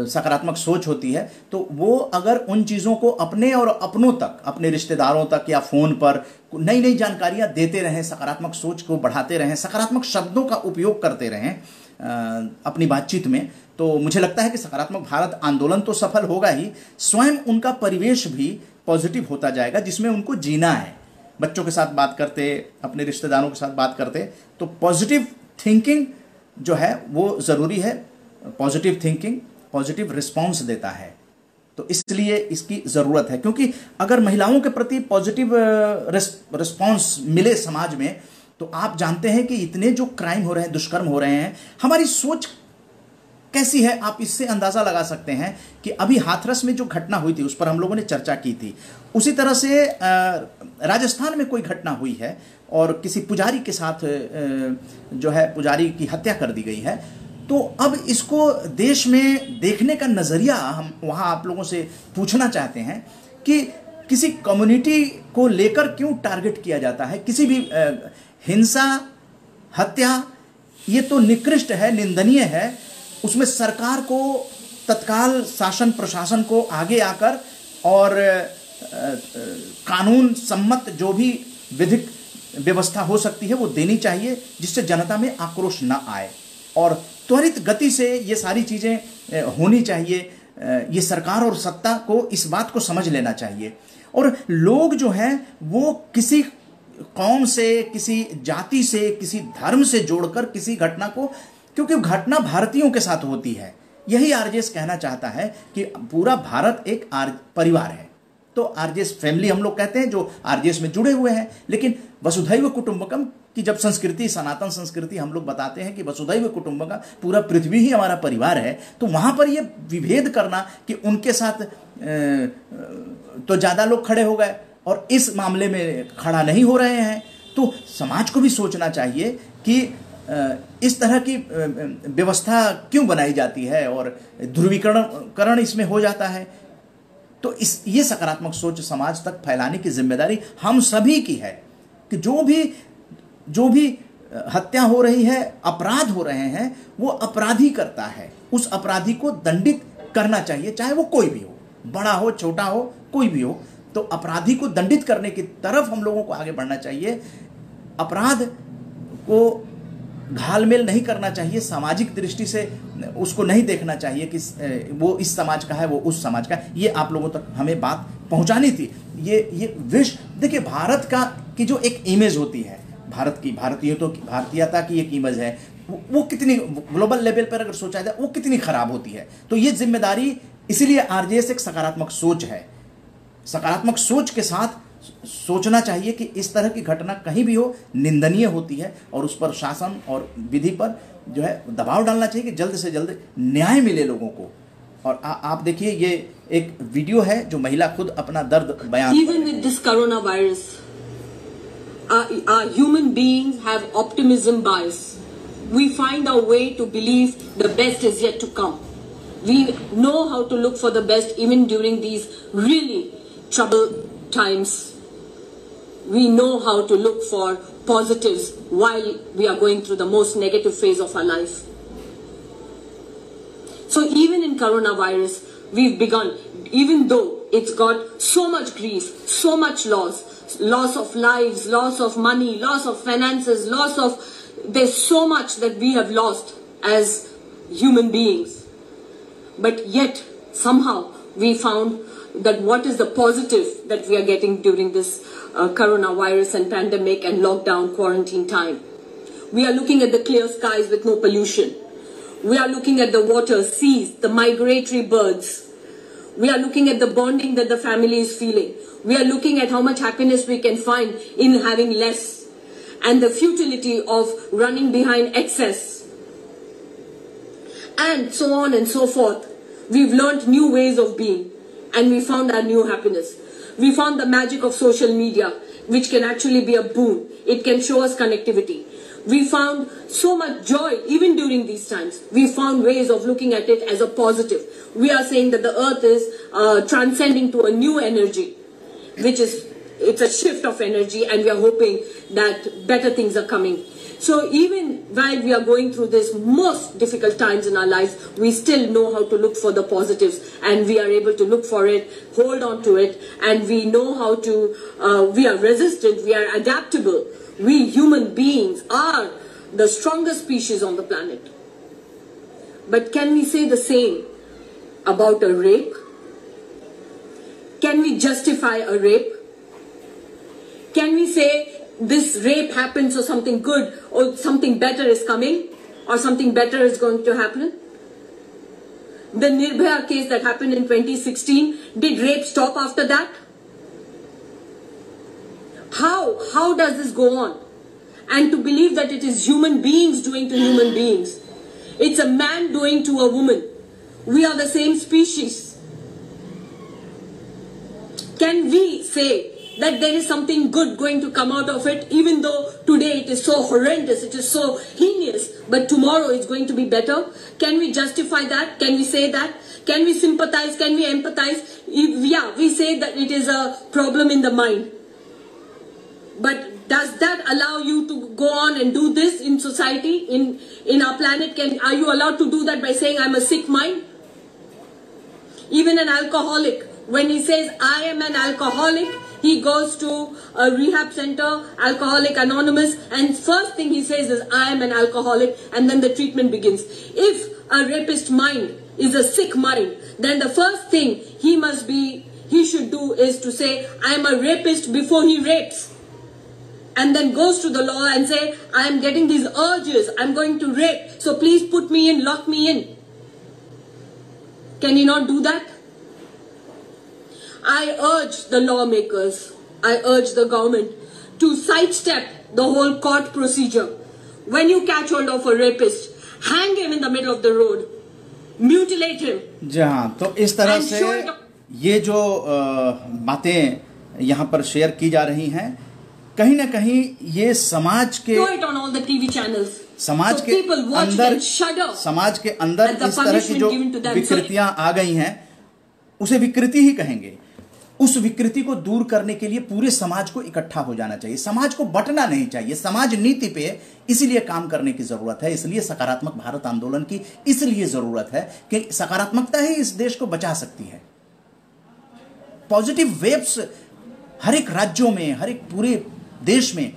सकारात्मक सोच होती है, तो वो अगर उन चीज़ों को अपने और अपनों तक, अपने रिश्तेदारों तक या फ़ोन पर नई नई जानकारियाँ देते रहें, सकारात्मक सोच को बढ़ाते रहें, सकारात्मक शब्दों का उपयोग करते रहें अपनी बातचीत में, तो मुझे लगता है कि सकारात्मक भारत आंदोलन तो सफल होगा ही, स्वयं उनका परिवेश भी पॉजिटिव होता जाएगा जिसमें उनको जीना है। बच्चों के साथ बात करते, अपने रिश्तेदारों के साथ बात करते, तो पॉजिटिव थिंकिंग जो है वो ज़रूरी है। पॉजिटिव थिंकिंग पॉजिटिव रिस्पॉन्स देता है, तो इसलिए इसकी ज़रूरत है। क्योंकि अगर महिलाओं के प्रति पॉजिटिव रिस्पॉन्स मिले समाज में, तो आप जानते हैं कि इतने जो क्राइम हो रहे हैं, दुष्कर्म हो रहे हैं, हमारी सोच कैसी है आप इससे अंदाज़ा लगा सकते हैं कि अभी हाथरस में जो घटना हुई थी उस पर हम लोगों ने चर्चा की थी। उसी तरह से राजस्थान में कोई घटना हुई है और किसी पुजारी के साथ जो है पुजारी की हत्या कर दी गई है। तो अब इसको देश में देखने का नज़रिया हम वहाँ आप लोगों से पूछना चाहते हैं कि किसी कम्युनिटी को लेकर क्यों टारगेट किया जाता है। किसी भी हिंसा, हत्या, ये तो निकृष्ट है, निंदनीय है। उसमें सरकार को, तत्काल शासन प्रशासन को आगे आकर और कानून सम्मत जो भी विधिक व्यवस्था हो सकती है वो देनी चाहिए, जिससे जनता में आक्रोश न आए, और त्वरित गति से ये सारी चीज़ें होनी चाहिए। ये सरकार और सत्ता को इस बात को समझ लेना चाहिए। और लोग जो हैं वो किसी कौम से, किसी जाति से, किसी धर्म से जोड़कर किसी घटना को क्योंकि घटना भारतीयों के साथ होती है। यही आरजेएस कहना चाहता है कि पूरा भारत एक परिवार है। तो आरजेएस फैमिली हम लोग कहते हैं जो आरजेएस में जुड़े हुए हैं, लेकिन वसुधैव कुटुंबकम की जब संस्कृति, सनातन संस्कृति हम लोग बताते हैं कि वसुधैव कुटुंबकम, पूरा पृथ्वी ही हमारा परिवार है, तो वहां पर ये विभेद करना कि उनके साथ तो ज़्यादा लोग खड़े हो गए और इस मामले में खड़ा नहीं हो रहे हैं, तो समाज को भी सोचना चाहिए कि इस तरह की व्यवस्था क्यों बनाई जाती है और ध्रुवीकरण इसमें हो जाता है। तो ये सकारात्मक सोच समाज तक फैलाने की जिम्मेदारी हम सभी की है कि जो भी हत्या हो रही है, अपराध हो रहे हैं, वो अपराधी करता है, उस अपराधी को दंडित करना चाहिए, चाहे वो कोई भी हो, बड़ा हो, छोटा हो, कोई भी हो। तो अपराधी को दंडित करने की तरफ हम लोगों को आगे बढ़ना चाहिए। अपराध को घालमेल नहीं करना चाहिए, सामाजिक दृष्टि से उसको नहीं देखना चाहिए कि वो इस समाज का है, वो उस समाज का है। ये आप लोगों तक हमें बात पहुंचानी थी। ये विश्व, देखिए भारत की जो एक इमेज होती है, भारत की, भारतीयता की एक इमेज है, वो कितनी ग्लोबल लेवल पर अगर सोचा जाए वो कितनी खराब होती है। तो ये जिम्मेदारी, इसीलिए आरजेएस एक सकारात्मक सोच है। सकारात्मक सोच के साथ सोचना चाहिए कि इस तरह की घटना कहीं भी हो निंदनीय होती है और उस पर शासन और विधि पर जो है दबाव डालना चाहिए कि जल्द से जल्द न्याय मिले लोगों को। और आप देखिए, ये एक वीडियो है जो महिला खुद अपना दर्द बयान। Even with this coronavirus, our human beings have optimism bias. We find our way to believe the best is yet to come. We know how to look for the best even during these really troubled times. We know how to look for positives while we are going through the most negative phase of our life. So even in coronavirus, we've begun, even though it's got so much grief, so much loss of lives, loss of money, loss of finances, there's so much that we have lost as human beings. But yet, somehow, we found that what is the positive that we are getting during this coronavirus and pandemic and lockdown quarantine time. We are looking at the clear skies with no pollution. We are looking at the water, seas, the migratory birds. We are looking at the bonding that the family is feeling. We are looking at how much happiness we can find in having less, and the futility of running behind excess, and so on and so forth. We've learned new ways of being, and we found our new happiness. We found the magic of social media, which can actually be a boon. It can show us connectivity. We found so much joy even during these times. We found ways of looking at it as a positive. We are saying that the earth is transcending to a new energy, it's a shift of energy, and we are hoping that better things are coming. So even while we are going through this most difficult times in our lives, we still know how to look for the positives, and we are able to look for it, hold on to it, and we know how to, we are resistant, we are adaptable. We human beings are the strongest species on the planet. But can we say the same about a rape? Can we justify a rape? Can we say this rape happened so something good or something better is coming or something better is going to happen? The Nirbhaya case that happened in 2016, did rape stop after that? How does this go on? And to believe that it is human beings doing to human beings. It's a man doing to a woman. We are the same species. Can we say that there is something good going to come out of it, even though today it is so horrendous, it is so heinous, but tomorrow it's going to be better? Can we justify that? Can we say that? Can we sympathize? Can we empathize? Yeah, we say that it is a problem in the mind. But does that allow you to go on and do this in society, in our planet? Are you allowed to do that by saying I'm a sick mind? Even an alcoholic, when he says I am an alcoholic, he goes to a rehab center, Alcoholic Anonymous, and first thing he says is I am an alcoholic, and then the treatment begins. If a rapist mind is a sick mind, then the first thing he should do is to say I am a rapist before he rapes. and then goes to the law and say, I am getting these urges, I'm going to rape, so please put me in, lock me in. Can he not do that? I urge the lawmakers, I urge the government to sidestep the whole court procedure. When you catch hold of a rapist, hang him in the middle of the road, mutilate him. जी हाँ, तो इस तरह से ये जो बातें यहाँ पर शेयर की जा रही हैं, कहीं ना कहीं ये समाज के अंदर इस तरह की जो विकृतियां आ गई हैं, उसे विकृति ही कहेंगे। उस विकृति को दूर करने के लिए पूरे समाज को इकट्ठा हो जाना चाहिए, समाज को बंटना नहीं चाहिए। समाज नीति पे इसलिए काम करने की जरूरत है, इसलिए सकारात्मक भारत आंदोलन की इसलिए जरूरत है कि सकारात्मकता ही इस देश को बचा सकती है। पॉजिटिव वेव्स हर एक राज्यों में, हर एक पूरे देश में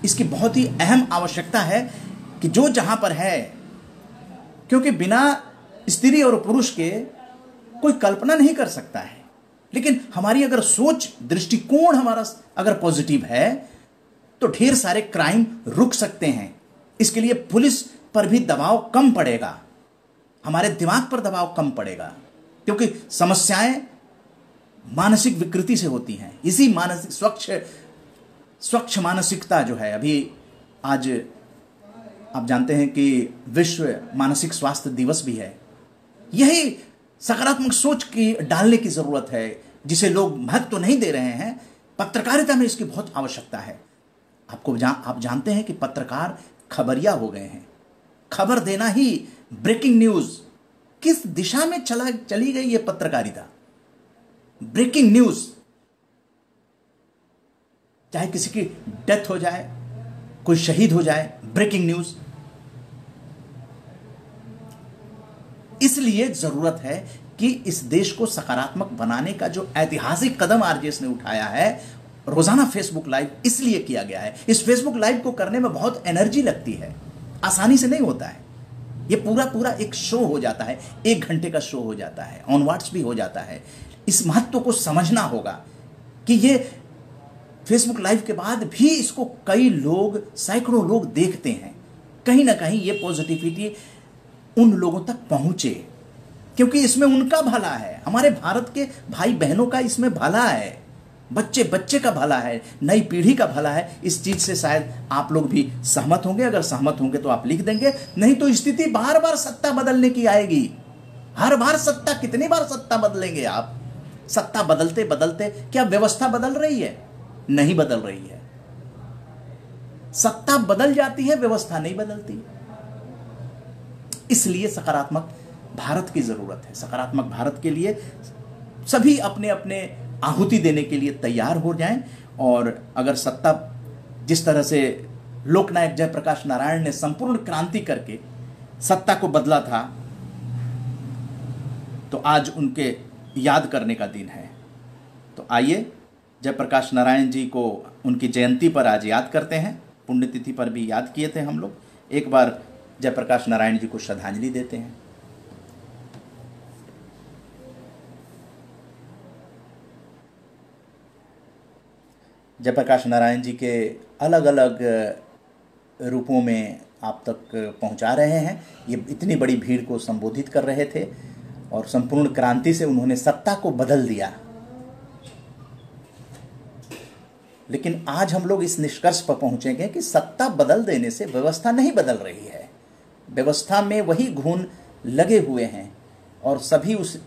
इसकी बहुत ही अहम आवश्यकता है कि जो जहां पर है, क्योंकि बिना स्त्री और पुरुष के कोई कल्पना नहीं कर सकता है। लेकिन हमारी अगर सोच, दृष्टिकोण हमारा अगर पॉजिटिव है तो ढेर सारे क्राइम रुक सकते हैं। इसके लिए पुलिस पर भी दबाव कम पड़ेगा, हमारे दिमाग पर दबाव कम पड़ेगा, क्योंकि समस्याएं मानसिक विकृति से होती हैं। इसी मानसिक स्वच्छ मानसिकता जो है, अभी आज आप जानते हैं कि विश्व मानसिक स्वास्थ्य दिवस भी है। यही सकारात्मक सोच की डालने की जरूरत है, जिसे लोग महत्व तो नहीं दे रहे हैं। पत्रकारिता में इसकी बहुत आवश्यकता है। आप जानते हैं कि पत्रकार खबरिया हो गए हैं। खबर देना ही, ब्रेकिंग न्यूज, किस दिशा में चली गई ये पत्रकारिता। ब्रेकिंग न्यूज, चाहे किसी की डेथ हो जाए, कोई शहीद हो जाए, ब्रेकिंग न्यूज। इसलिए जरूरत है कि इस देश को सकारात्मक बनाने का जो ऐतिहासिक कदम आरजेएस ने उठाया है, रोजाना फेसबुक लाइव इसलिए किया गया है। इस फेसबुक लाइव को करने में बहुत एनर्जी लगती है, आसानी से नहीं होता है। ये पूरा एक शो हो जाता है, 1 घंटे का शो हो जाता है, ऑनवर्ड्स भी हो जाता है। इस महत्व को समझना होगा कि ये फेसबुक लाइव के बाद भी इसको कई लोग, सैकड़ों लोग देखते हैं। कहीं ना कहीं ये पॉजिटिविटी उन लोगों तक पहुंचे, क्योंकि इसमें उनका भला है, हमारे भारत के भाई बहनों का इसमें भला है, बच्चे का भला है, नई पीढ़ी का भला है। इस चीज से शायद आप लोग भी सहमत होंगे। अगर सहमत होंगे तो आप लिख देंगे, नहीं तो स्थिति बार बार सत्ता बदलने की आएगी। हर बार सत्ता, कितनी बार सत्ता बदलेंगे आप? सत्ता बदलते बदलते क्या व्यवस्था बदल रही है? नहीं बदल रही है। सत्ता बदल जाती है, व्यवस्था नहीं बदलती। इसलिए सकारात्मक भारत की जरूरत है। सकारात्मक भारत के लिए सभी अपने अपने आहुति देने के लिए तैयार हो जाएं। और अगर सत्ता, जिस तरह से लोकनायक जयप्रकाश नारायण ने संपूर्ण क्रांति करके सत्ता को बदला था, तो आज उनके याद करने का दिन है। तो आइए जयप्रकाश नारायण जी को उनकी जयंती पर आज याद करते हैं। पुण्यतिथि पर भी याद किए थे हम लोग। एक बार जयप्रकाश नारायण जी को श्रद्धांजलि देते हैं। जयप्रकाश नारायण जी के अलग अलग रूपों में आप तक पहुंचा रहे हैं। ये इतनी बड़ी भीड़ को संबोधित कर रहे थे और संपूर्ण क्रांति से उन्होंने सत्ता को बदल दिया। लेकिन आज हम लोग इस निष्कर्ष पर पहुंचेंगे कि सत्ता बदल देने से व्यवस्था नहीं बदल रही है। व्यवस्था में वही घून लगे हुए हैं और सभी उस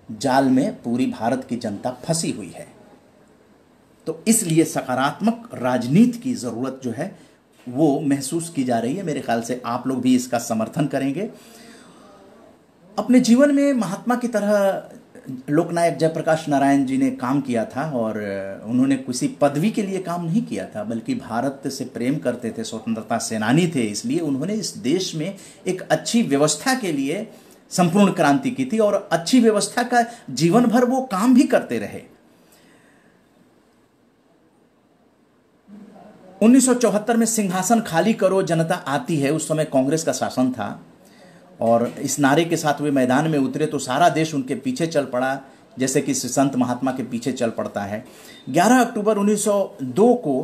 जाल में पूरी भारत की जनता फंसी हुई है। तो इसलिए सकारात्मक राजनीति की जरूरत जो है वो महसूस की जा रही है। मेरे ख्याल से आप लोग भी इसका समर्थन करेंगे। अपने जीवन में महात्मा की तरह लोकनायक जयप्रकाश नारायण जी ने काम किया था और उन्होंने किसी पदवी के लिए काम नहीं किया था, बल्कि भारत से प्रेम करते थे, स्वतंत्रता सेनानी थे। इसलिए उन्होंने इस देश में एक अच्छी व्यवस्था के लिए संपूर्ण क्रांति की थी और अच्छी व्यवस्था का जीवन भर वो काम भी करते रहे। 1974 में सिंहासन खाली करो जनता आती है, उस समय कांग्रेस का शासन था और इस नारे के साथ वे मैदान में उतरे तो सारा देश उनके पीछे चल पड़ा, जैसे कि संत महात्मा के पीछे चल पड़ता है। 11 अक्टूबर 1902 को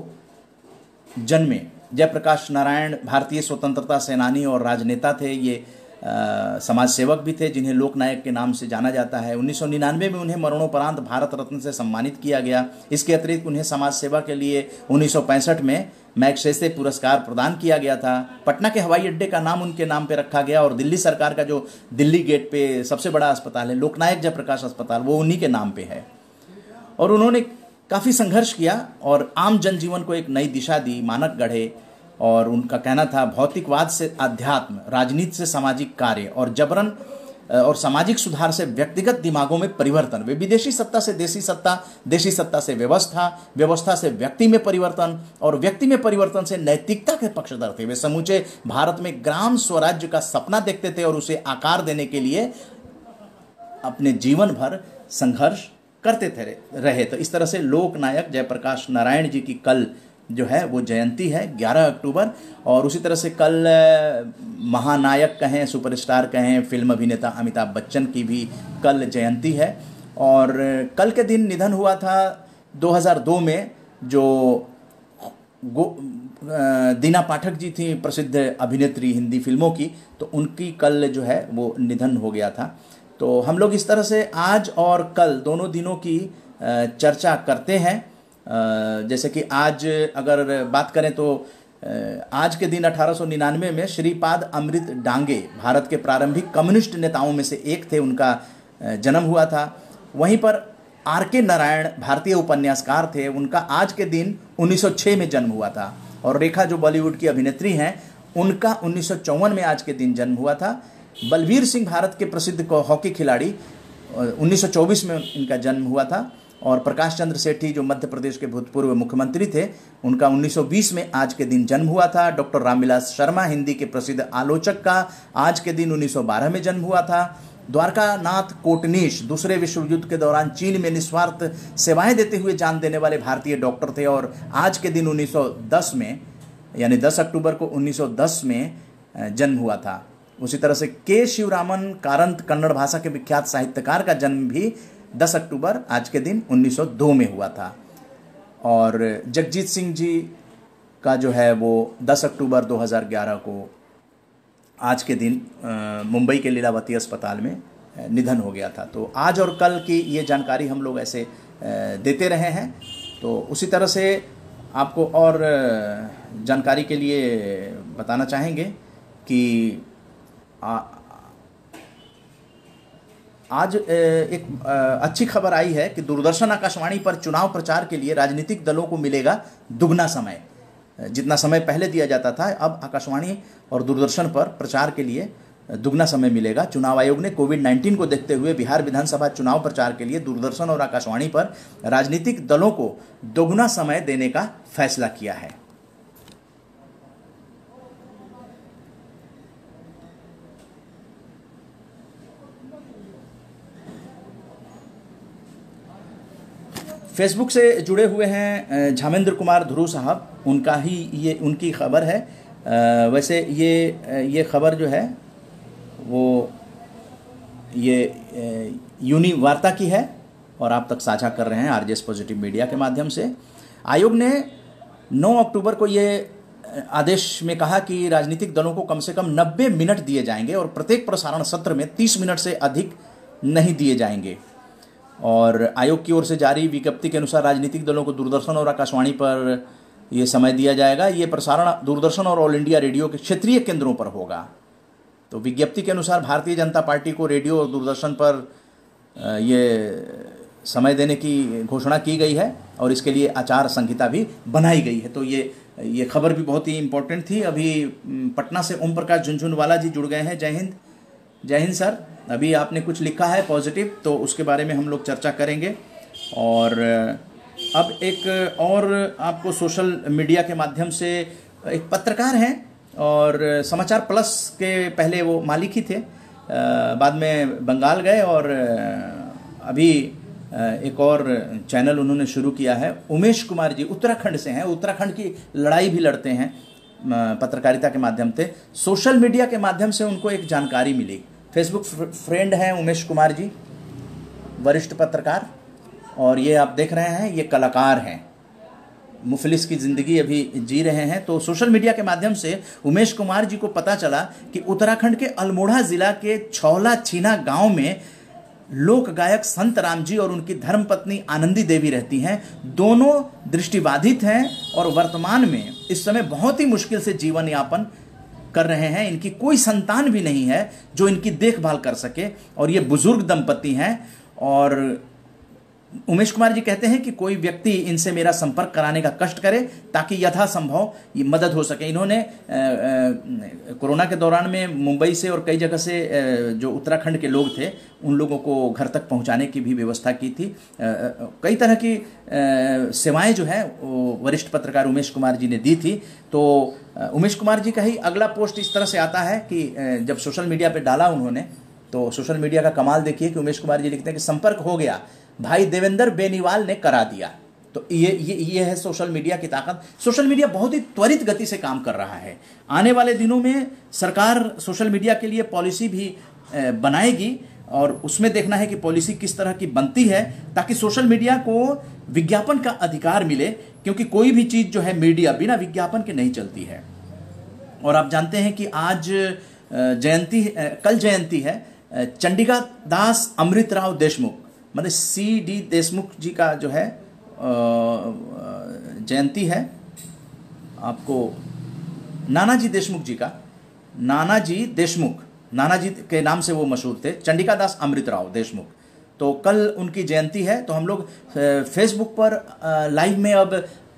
जन्मे। जयप्रकाश नारायण भारतीय स्वतंत्रता सेनानी और राजनेता थे। ये समाज सेवक भी थे जिन्हें लोकनायक के नाम से जाना जाता है। 1999 में उन्हें मरणोपरांत भारत रत्न से सम्मानित किया गया। इसके अतिरिक्त उन्हें समाज सेवा के लिए 1965 में मैग्सेसे पुरस्कार प्रदान किया गया था। पटना के हवाई अड्डे का नाम उनके नाम पे रखा गया और दिल्ली सरकार का जो दिल्ली गेट पे सबसे बड़ा अस्पताल है, लोकनायक जयप्रकाश अस्पताल, वो उन्हीं के नाम पे है। और उन्होंने काफ़ी संघर्ष किया और आम जनजीवन को एक नई दिशा दी, मानक गढ़े। और उनका कहना था भौतिकवाद से अध्यात्म, राजनीति से सामाजिक कार्य और जबरन और सामाजिक सुधार से व्यक्तिगत दिमागों में परिवर्तन। वे विदेशी सत्ता से देशी सत्ता, देशी सत्ता से व्यवस्था, व्यवस्था से व्यक्ति में परिवर्तन और व्यक्ति में परिवर्तन से नैतिकता के पक्षधर थे। वे समूचे भारत में ग्राम स्वराज्य का सपना देखते थे और उसे आकार देने के लिए अपने जीवन भर संघर्ष करते रहे। तो इस तरह से लोकनायक जयप्रकाश नारायण जी की कल जो है वो जयंती है 11 अक्टूबर। और उसी तरह से कल महानायक कहें, सुपरस्टार कहें, फिल्म अभिनेता अमिताभ बच्चन की भी कल जयंती है। और कल के दिन निधन हुआ था 2002 में जो दीना पाठक जी थी, प्रसिद्ध अभिनेत्री हिंदी फिल्मों की, तो उनकी कल जो है वो निधन हो गया था। तो हम लोग इस तरह से आज और कल दोनों दिनों की चर्चा करते हैं। जैसे कि आज अगर बात करें तो आज के दिन 1899 में श्रीपाद अमृत डांगे भारत के प्रारंभिक कम्युनिस्ट नेताओं में से एक थे, उनका जन्म हुआ था। वहीं पर R.K. नारायण भारतीय उपन्यासकार थे, उनका आज के दिन 1906 में जन्म हुआ था। और रेखा जो बॉलीवुड की अभिनेत्री हैं, उनका 1954 में आज के दिन जन्म हुआ था। बलवीर सिंह भारत के प्रसिद्ध हॉकी खिलाड़ी, 1924 में इनका जन्म हुआ था। और प्रकाश चंद्र सेठी जो मध्य प्रदेश के भूतपूर्व मुख्यमंत्री थे, उनका 1920 में आज के दिन जन्म हुआ था। डॉक्टर रामविलास शर्मा हिंदी के प्रसिद्ध आलोचक का आज के दिन 1912 में जन्म हुआ था। द्वारकानाथ कोटनीश दूसरे विश्व युद्ध के दौरान चीन में निस्वार्थ सेवाएं देते हुए जान देने वाले भारतीय डॉक्टर थे और आज के दिन 1910 में, यानी 10 अक्टूबर को 1910 में जन्म हुआ था। उसी तरह से के शिवरामन कारंत कन्नड़ भाषा के विख्यात साहित्यकार का जन्म भी 10 अक्टूबर आज के दिन 1902 में हुआ था। और जगजीत सिंह जी का जो है वो 10 अक्टूबर 2011 को आज के दिन मुंबई के लीलावती अस्पताल में निधन हो गया था। तो आज और कल की ये जानकारी हम लोग ऐसे देते रहे हैं। तो उसी तरह से आपको और जानकारी के लिए बताना चाहेंगे कि आज एक अच्छी खबर आई है कि दूरदर्शन आकाशवाणी पर चुनाव प्रचार के लिए राजनीतिक दलों को मिलेगा दुगना समय। जितना समय पहले दिया जाता था, अब आकाशवाणी और दूरदर्शन पर प्रचार के लिए दुगना समय मिलेगा। चुनाव आयोग ने कोविड-19 को देखते हुए बिहार विधानसभा चुनाव प्रचार के लिए दूरदर्शन और आकाशवाणी पर राजनीतिक दलों को दोगुना समय देने का फैसला किया है। फेसबुक से जुड़े हुए हैं झामेंद्र कुमार ध्रुव साहब, उनका ही ये उनकी खबर है। वैसे ये खबर जो है वो ये यूनि वार्ता की है और आप तक साझा कर रहे हैं आरजेएस पॉजिटिव मीडिया के माध्यम से। आयोग ने 9 अक्टूबर को ये आदेश में कहा कि राजनीतिक दलों को कम से कम 90 मिनट दिए जाएंगे और प्रत्येक प्रसारण सत्र में 30 मिनट से अधिक नहीं दिए जाएंगे। और आयोग की ओर से जारी विज्ञप्ति के अनुसार राजनीतिक दलों को दूरदर्शन और आकाशवाणी पर ये समय दिया जाएगा। ये प्रसारण दूरदर्शन और ऑल इंडिया रेडियो के क्षेत्रीय केंद्रों पर होगा। तो विज्ञप्ति के अनुसार भारतीय जनता पार्टी को रेडियो और दूरदर्शन पर ये समय देने की घोषणा की गई है और इसके लिए आचार संहिता भी बनाई गई है। तो ये खबर भी बहुत ही इम्पोर्टेंट थी। अभी पटना से ओम प्रकाश झुनझुनवाला जी जुड़ गए हैं। जय हिंद। जय हिंद सर। अभी आपने कुछ लिखा है पॉजिटिव, तो उसके बारे में हम लोग चर्चा करेंगे। और अब एक और आपको सोशल मीडिया के माध्यम से एक पत्रकार हैं और समाचार प्लस के पहले वो मालिक ही थे, बाद में बंगाल गए और अभी एक और चैनल उन्होंने शुरू किया है। उमेश कुमार जी उत्तराखंड से हैं, उत्तराखंड की लड़ाई भी लड़ते हैं पत्रकारिता के माध्यम से। सोशल मीडिया के माध्यम से उनको एक जानकारी मिली। फेसबुक फ्रेंड हैं उमेश कुमार जी, वरिष्ठ पत्रकार, और ये आप देख रहे हैं ये कलाकार हैं। मुफलिस की ज़िंदगी अभी जी रहे हैं। तो सोशल मीडिया के माध्यम से उमेश कुमार जी को पता चला कि उत्तराखंड के अल्मोड़ा ज़िला के छौला छीना गांव में लोक गायक संत राम जी और उनकी धर्मपत्नी आनंदी देवी रहती हैं। दोनों दृष्टिबाधित हैं और वर्तमान में इस समय बहुत ही मुश्किल से जीवन यापन कर रहे हैं। इनकी कोई संतान भी नहीं है जो इनकी देखभाल कर सके, और ये बुजुर्ग दंपति हैं। और उमेश कुमार जी कहते हैं कि कोई व्यक्ति इनसे मेरा संपर्क कराने का कष्ट करे ताकि यथासंभव ये मदद हो सके। इन्होंने कोरोना के दौरान में मुंबई से और कई जगह से जो उत्तराखंड के लोग थे उन लोगों को घर तक पहुंचाने की भी व्यवस्था की थी। कई तरह की सेवाएं जो है वरिष्ठ पत्रकार उमेश कुमार जी ने दी थी। तो उमेश कुमार जी का ही अगला पोस्ट इस तरह से आता है कि जब सोशल मीडिया पर डाला उन्होंने, तो सोशल मीडिया का कमाल देखिए कि उमेश कुमार जी लिखते हैं कि संपर्क हो गया, भाई देवेंद्र बेनीवाल ने करा दिया। तो ये है सोशल मीडिया की ताकत। सोशल मीडिया बहुत ही त्वरित गति से काम कर रहा है। आने वाले दिनों में सरकार सोशल मीडिया के लिए पॉलिसी भी बनाएगी और उसमें देखना है कि पॉलिसी किस तरह की बनती है ताकि सोशल मीडिया को विज्ञापन का अधिकार मिले, क्योंकि कोई भी चीज़ जो है मीडिया बिना विज्ञापन के नहीं चलती है। और आप जानते हैं कि आज कल जयंती है चंडिका दास अमृतराव देशमुख, मतलब C.D. देशमुख जी का जो है जयंती है। आपको नानाजी देशमुख जी का, नानाजी के नाम से वो मशहूर थे, चंडिका दास अमृतराव देशमुख। तो कल उनकी जयंती है। तो हम लोग फेसबुक पर लाइव में अब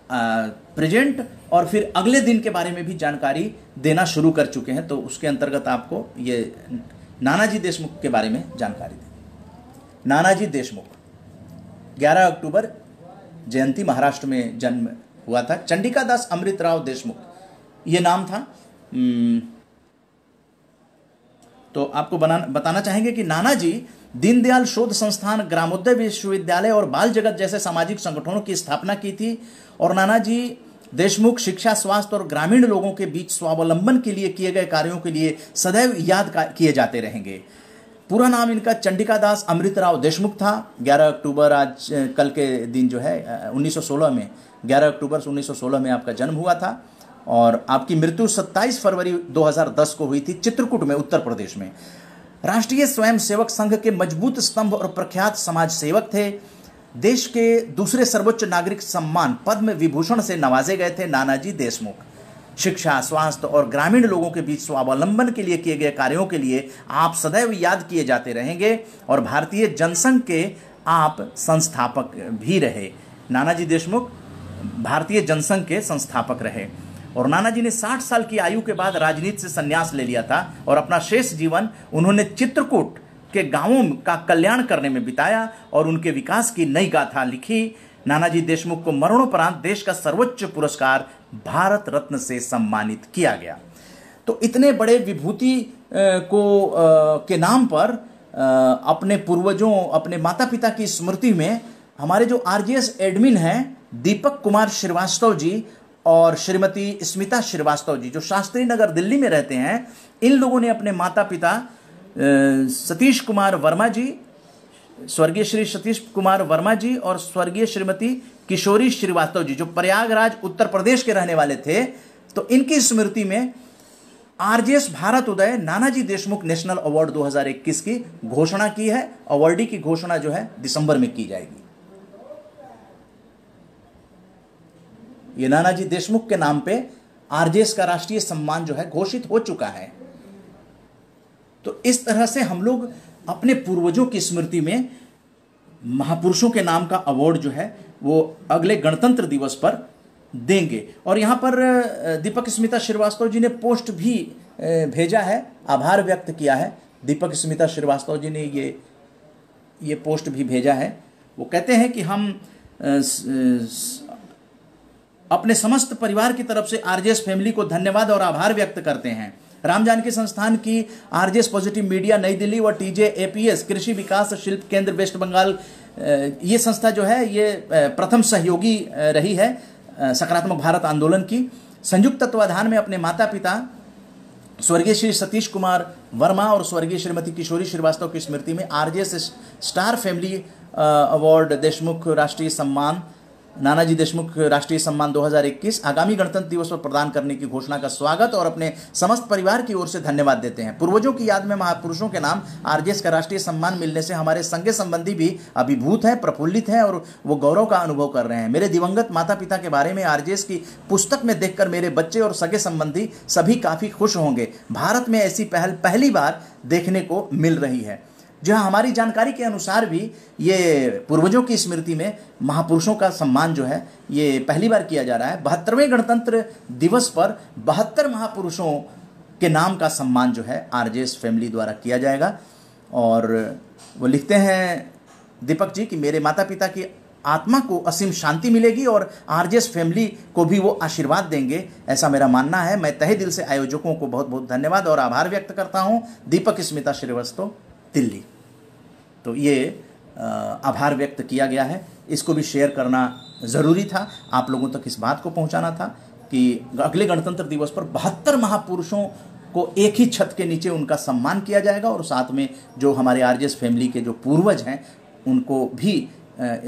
प्रेजेंट और फिर अगले दिन के बारे में भी जानकारी देना शुरू कर चुके हैं। तो उसके अंतर्गत आपको ये नानाजी देशमुख के बारे में जानकारी दें। नानाजी देशमुख 11 अक्टूबर जयंती, महाराष्ट्र में जन्म हुआ था। चंडिका दास अमृतराव देशमुख ये नाम था। तो आपको बताना चाहेंगे कि नानाजी दीनदयाल शोध संस्थान, ग्रामोदय विश्वविद्यालय और बाल जगत जैसे सामाजिक संगठनों की स्थापना की थी। और नानाजी देशमुख शिक्षा, स्वास्थ्य और ग्रामीण लोगों के बीच स्वावलंबन के लिए किए गए कार्यों के लिए सदैव याद किए जाते रहेंगे। पूरा नाम इनका चंडिका दास अमृतराव देशमुख था। 11 अक्टूबर आज कल के दिन जो है 1916 में 11 अक्टूबर 1916 में आपका जन्म हुआ था और आपकी मृत्यु 27 फरवरी 2010 को हुई थी चित्रकूट में, उत्तर प्रदेश में। राष्ट्रीय स्वयंसेवक संघ के मजबूत स्तंभ और प्रख्यात समाज सेवक थे। देश के दूसरे सर्वोच्च नागरिक सम्मान पद्म विभूषण से नवाजे गए थे नानाजी देशमुख। शिक्षा, स्वास्थ्य और ग्रामीण लोगों के बीच स्वावलंबन के लिए किए गए कार्यों के लिए आप सदैव याद किए जाते रहेंगे और भारतीय जनसंघ के आप संस्थापक भी रहे। नानाजी देशमुख भारतीय जनसंघ के संस्थापक रहे और नानाजी ने 60 साल की आयु के बाद राजनीति से संन्यास ले लिया था और अपना शेष जीवन उन्होंने चित्रकूट के गांवों का कल्याण करने में बिताया और उनके विकास की नई गाथा लिखी। नानाजी देशमुख को मरणोपरांत देश का सर्वोच्च पुरस्कार भारत रत्न से सम्मानित किया गया। तो इतने बड़े विभूति के नाम पर अपने पूर्वजों, अपने माता पिता की स्मृति में हमारे जो RJS एडमिन हैं दीपक कुमार श्रीवास्तव जी और श्रीमती स्मिता श्रीवास्तव जी, जो शास्त्री नगर दिल्ली में रहते हैं, इन लोगों ने अपने माता पिता सतीश कुमार वर्मा जी, स्वर्गीय श्री सतीश कुमार वर्मा जी और स्वर्गीय श्रीमती किशोरी श्रीवास्तव जी, जो प्रयागराज उत्तर प्रदेश के रहने वाले थे, तो इनकी स्मृति में RJS भारत उदय नानाजी देशमुख नेशनल अवार्ड 2021 की घोषणा की है। अवार्डी की घोषणा जो है दिसंबर में की जाएगी। ये नानाजी देशमुख के नाम पे RJS का राष्ट्रीय सम्मान जो है घोषित हो चुका है। तो इस तरह से हम लोग अपने पूर्वजों की स्मृति में महापुरुषों के नाम का अवार्ड जो है वो अगले गणतंत्र दिवस पर देंगे। और यहाँ पर दीपक स्मिता श्रीवास्तव जी ने पोस्ट भी भेजा है, आभार व्यक्त किया है। दीपक स्मिता श्रीवास्तव जी ने ये पोस्ट भी भेजा है। वो कहते हैं कि हम अपने समस्त परिवार की तरफ से RJS फैमिली को धन्यवाद और आभार व्यक्त करते हैं। राम जानकी संस्थान की RJS पॉजिटिव मीडिया नई दिल्ली व TJAPS कृषि विकास शिल्प केंद्र वेस्ट बंगाल, ये संस्था जो है ये प्रथम सहयोगी रही है सकारात्मक भारत आंदोलन की। संयुक्त तत्वाधान में अपने माता पिता स्वर्गीय श्री सतीश कुमार वर्मा और स्वर्गीय श्रीमती किशोरी श्रीवास्तव की स्मृति में RJS star family award Deshmukh राष्ट्रीय सम्मान नानाजी देशमुख राष्ट्रीय सम्मान 2021 आगामी गणतंत्र दिवस पर प्रदान करने की घोषणा का स्वागत और अपने समस्त परिवार की ओर से धन्यवाद देते हैं। पूर्वजों की याद में महापुरुषों के नाम आरजेएस का राष्ट्रीय सम्मान मिलने से हमारे संगे संबंधी भी अभिभूत हैं, प्रफुल्लित हैं और वो गौरव का अनुभव कर रहे हैं। मेरे दिवंगत माता पिता के बारे में आरजेएस की पुस्तक में देखकर मेरे बच्चे और सगे संबंधी सभी काफ़ी खुश होंगे। भारत में ऐसी पहल पहली बार देखने को मिल रही है। जहाँ हमारी जानकारी के अनुसार भी ये पूर्वजों की स्मृति में महापुरुषों का सम्मान जो है ये पहली बार किया जा रहा है। 72वें गणतंत्र दिवस पर 72 महापुरुषों के नाम का सम्मान जो है आरजेएस फैमिली द्वारा किया जाएगा। और वो लिखते हैं दीपक जी कि मेरे माता पिता की आत्मा को असीम शांति मिलेगी और आरजेएस फैमिली को भी वो आशीर्वाद देंगे, ऐसा मेरा मानना है। मैं तहे दिल से आयोजकों को बहुत बहुत धन्यवाद और आभार व्यक्त करता हूँ। दीपक स्मिता श्रीवास्तव, दिल्ली। तो ये आभार व्यक्त किया गया है, इसको भी शेयर करना ज़रूरी था, आप लोगों तक इस बात को पहुंचाना था कि अगले गणतंत्र दिवस पर 72 महापुरुषों को एक ही छत के नीचे उनका सम्मान किया जाएगा और साथ में जो हमारे आरजेएस फैमिली के जो पूर्वज हैं उनको भी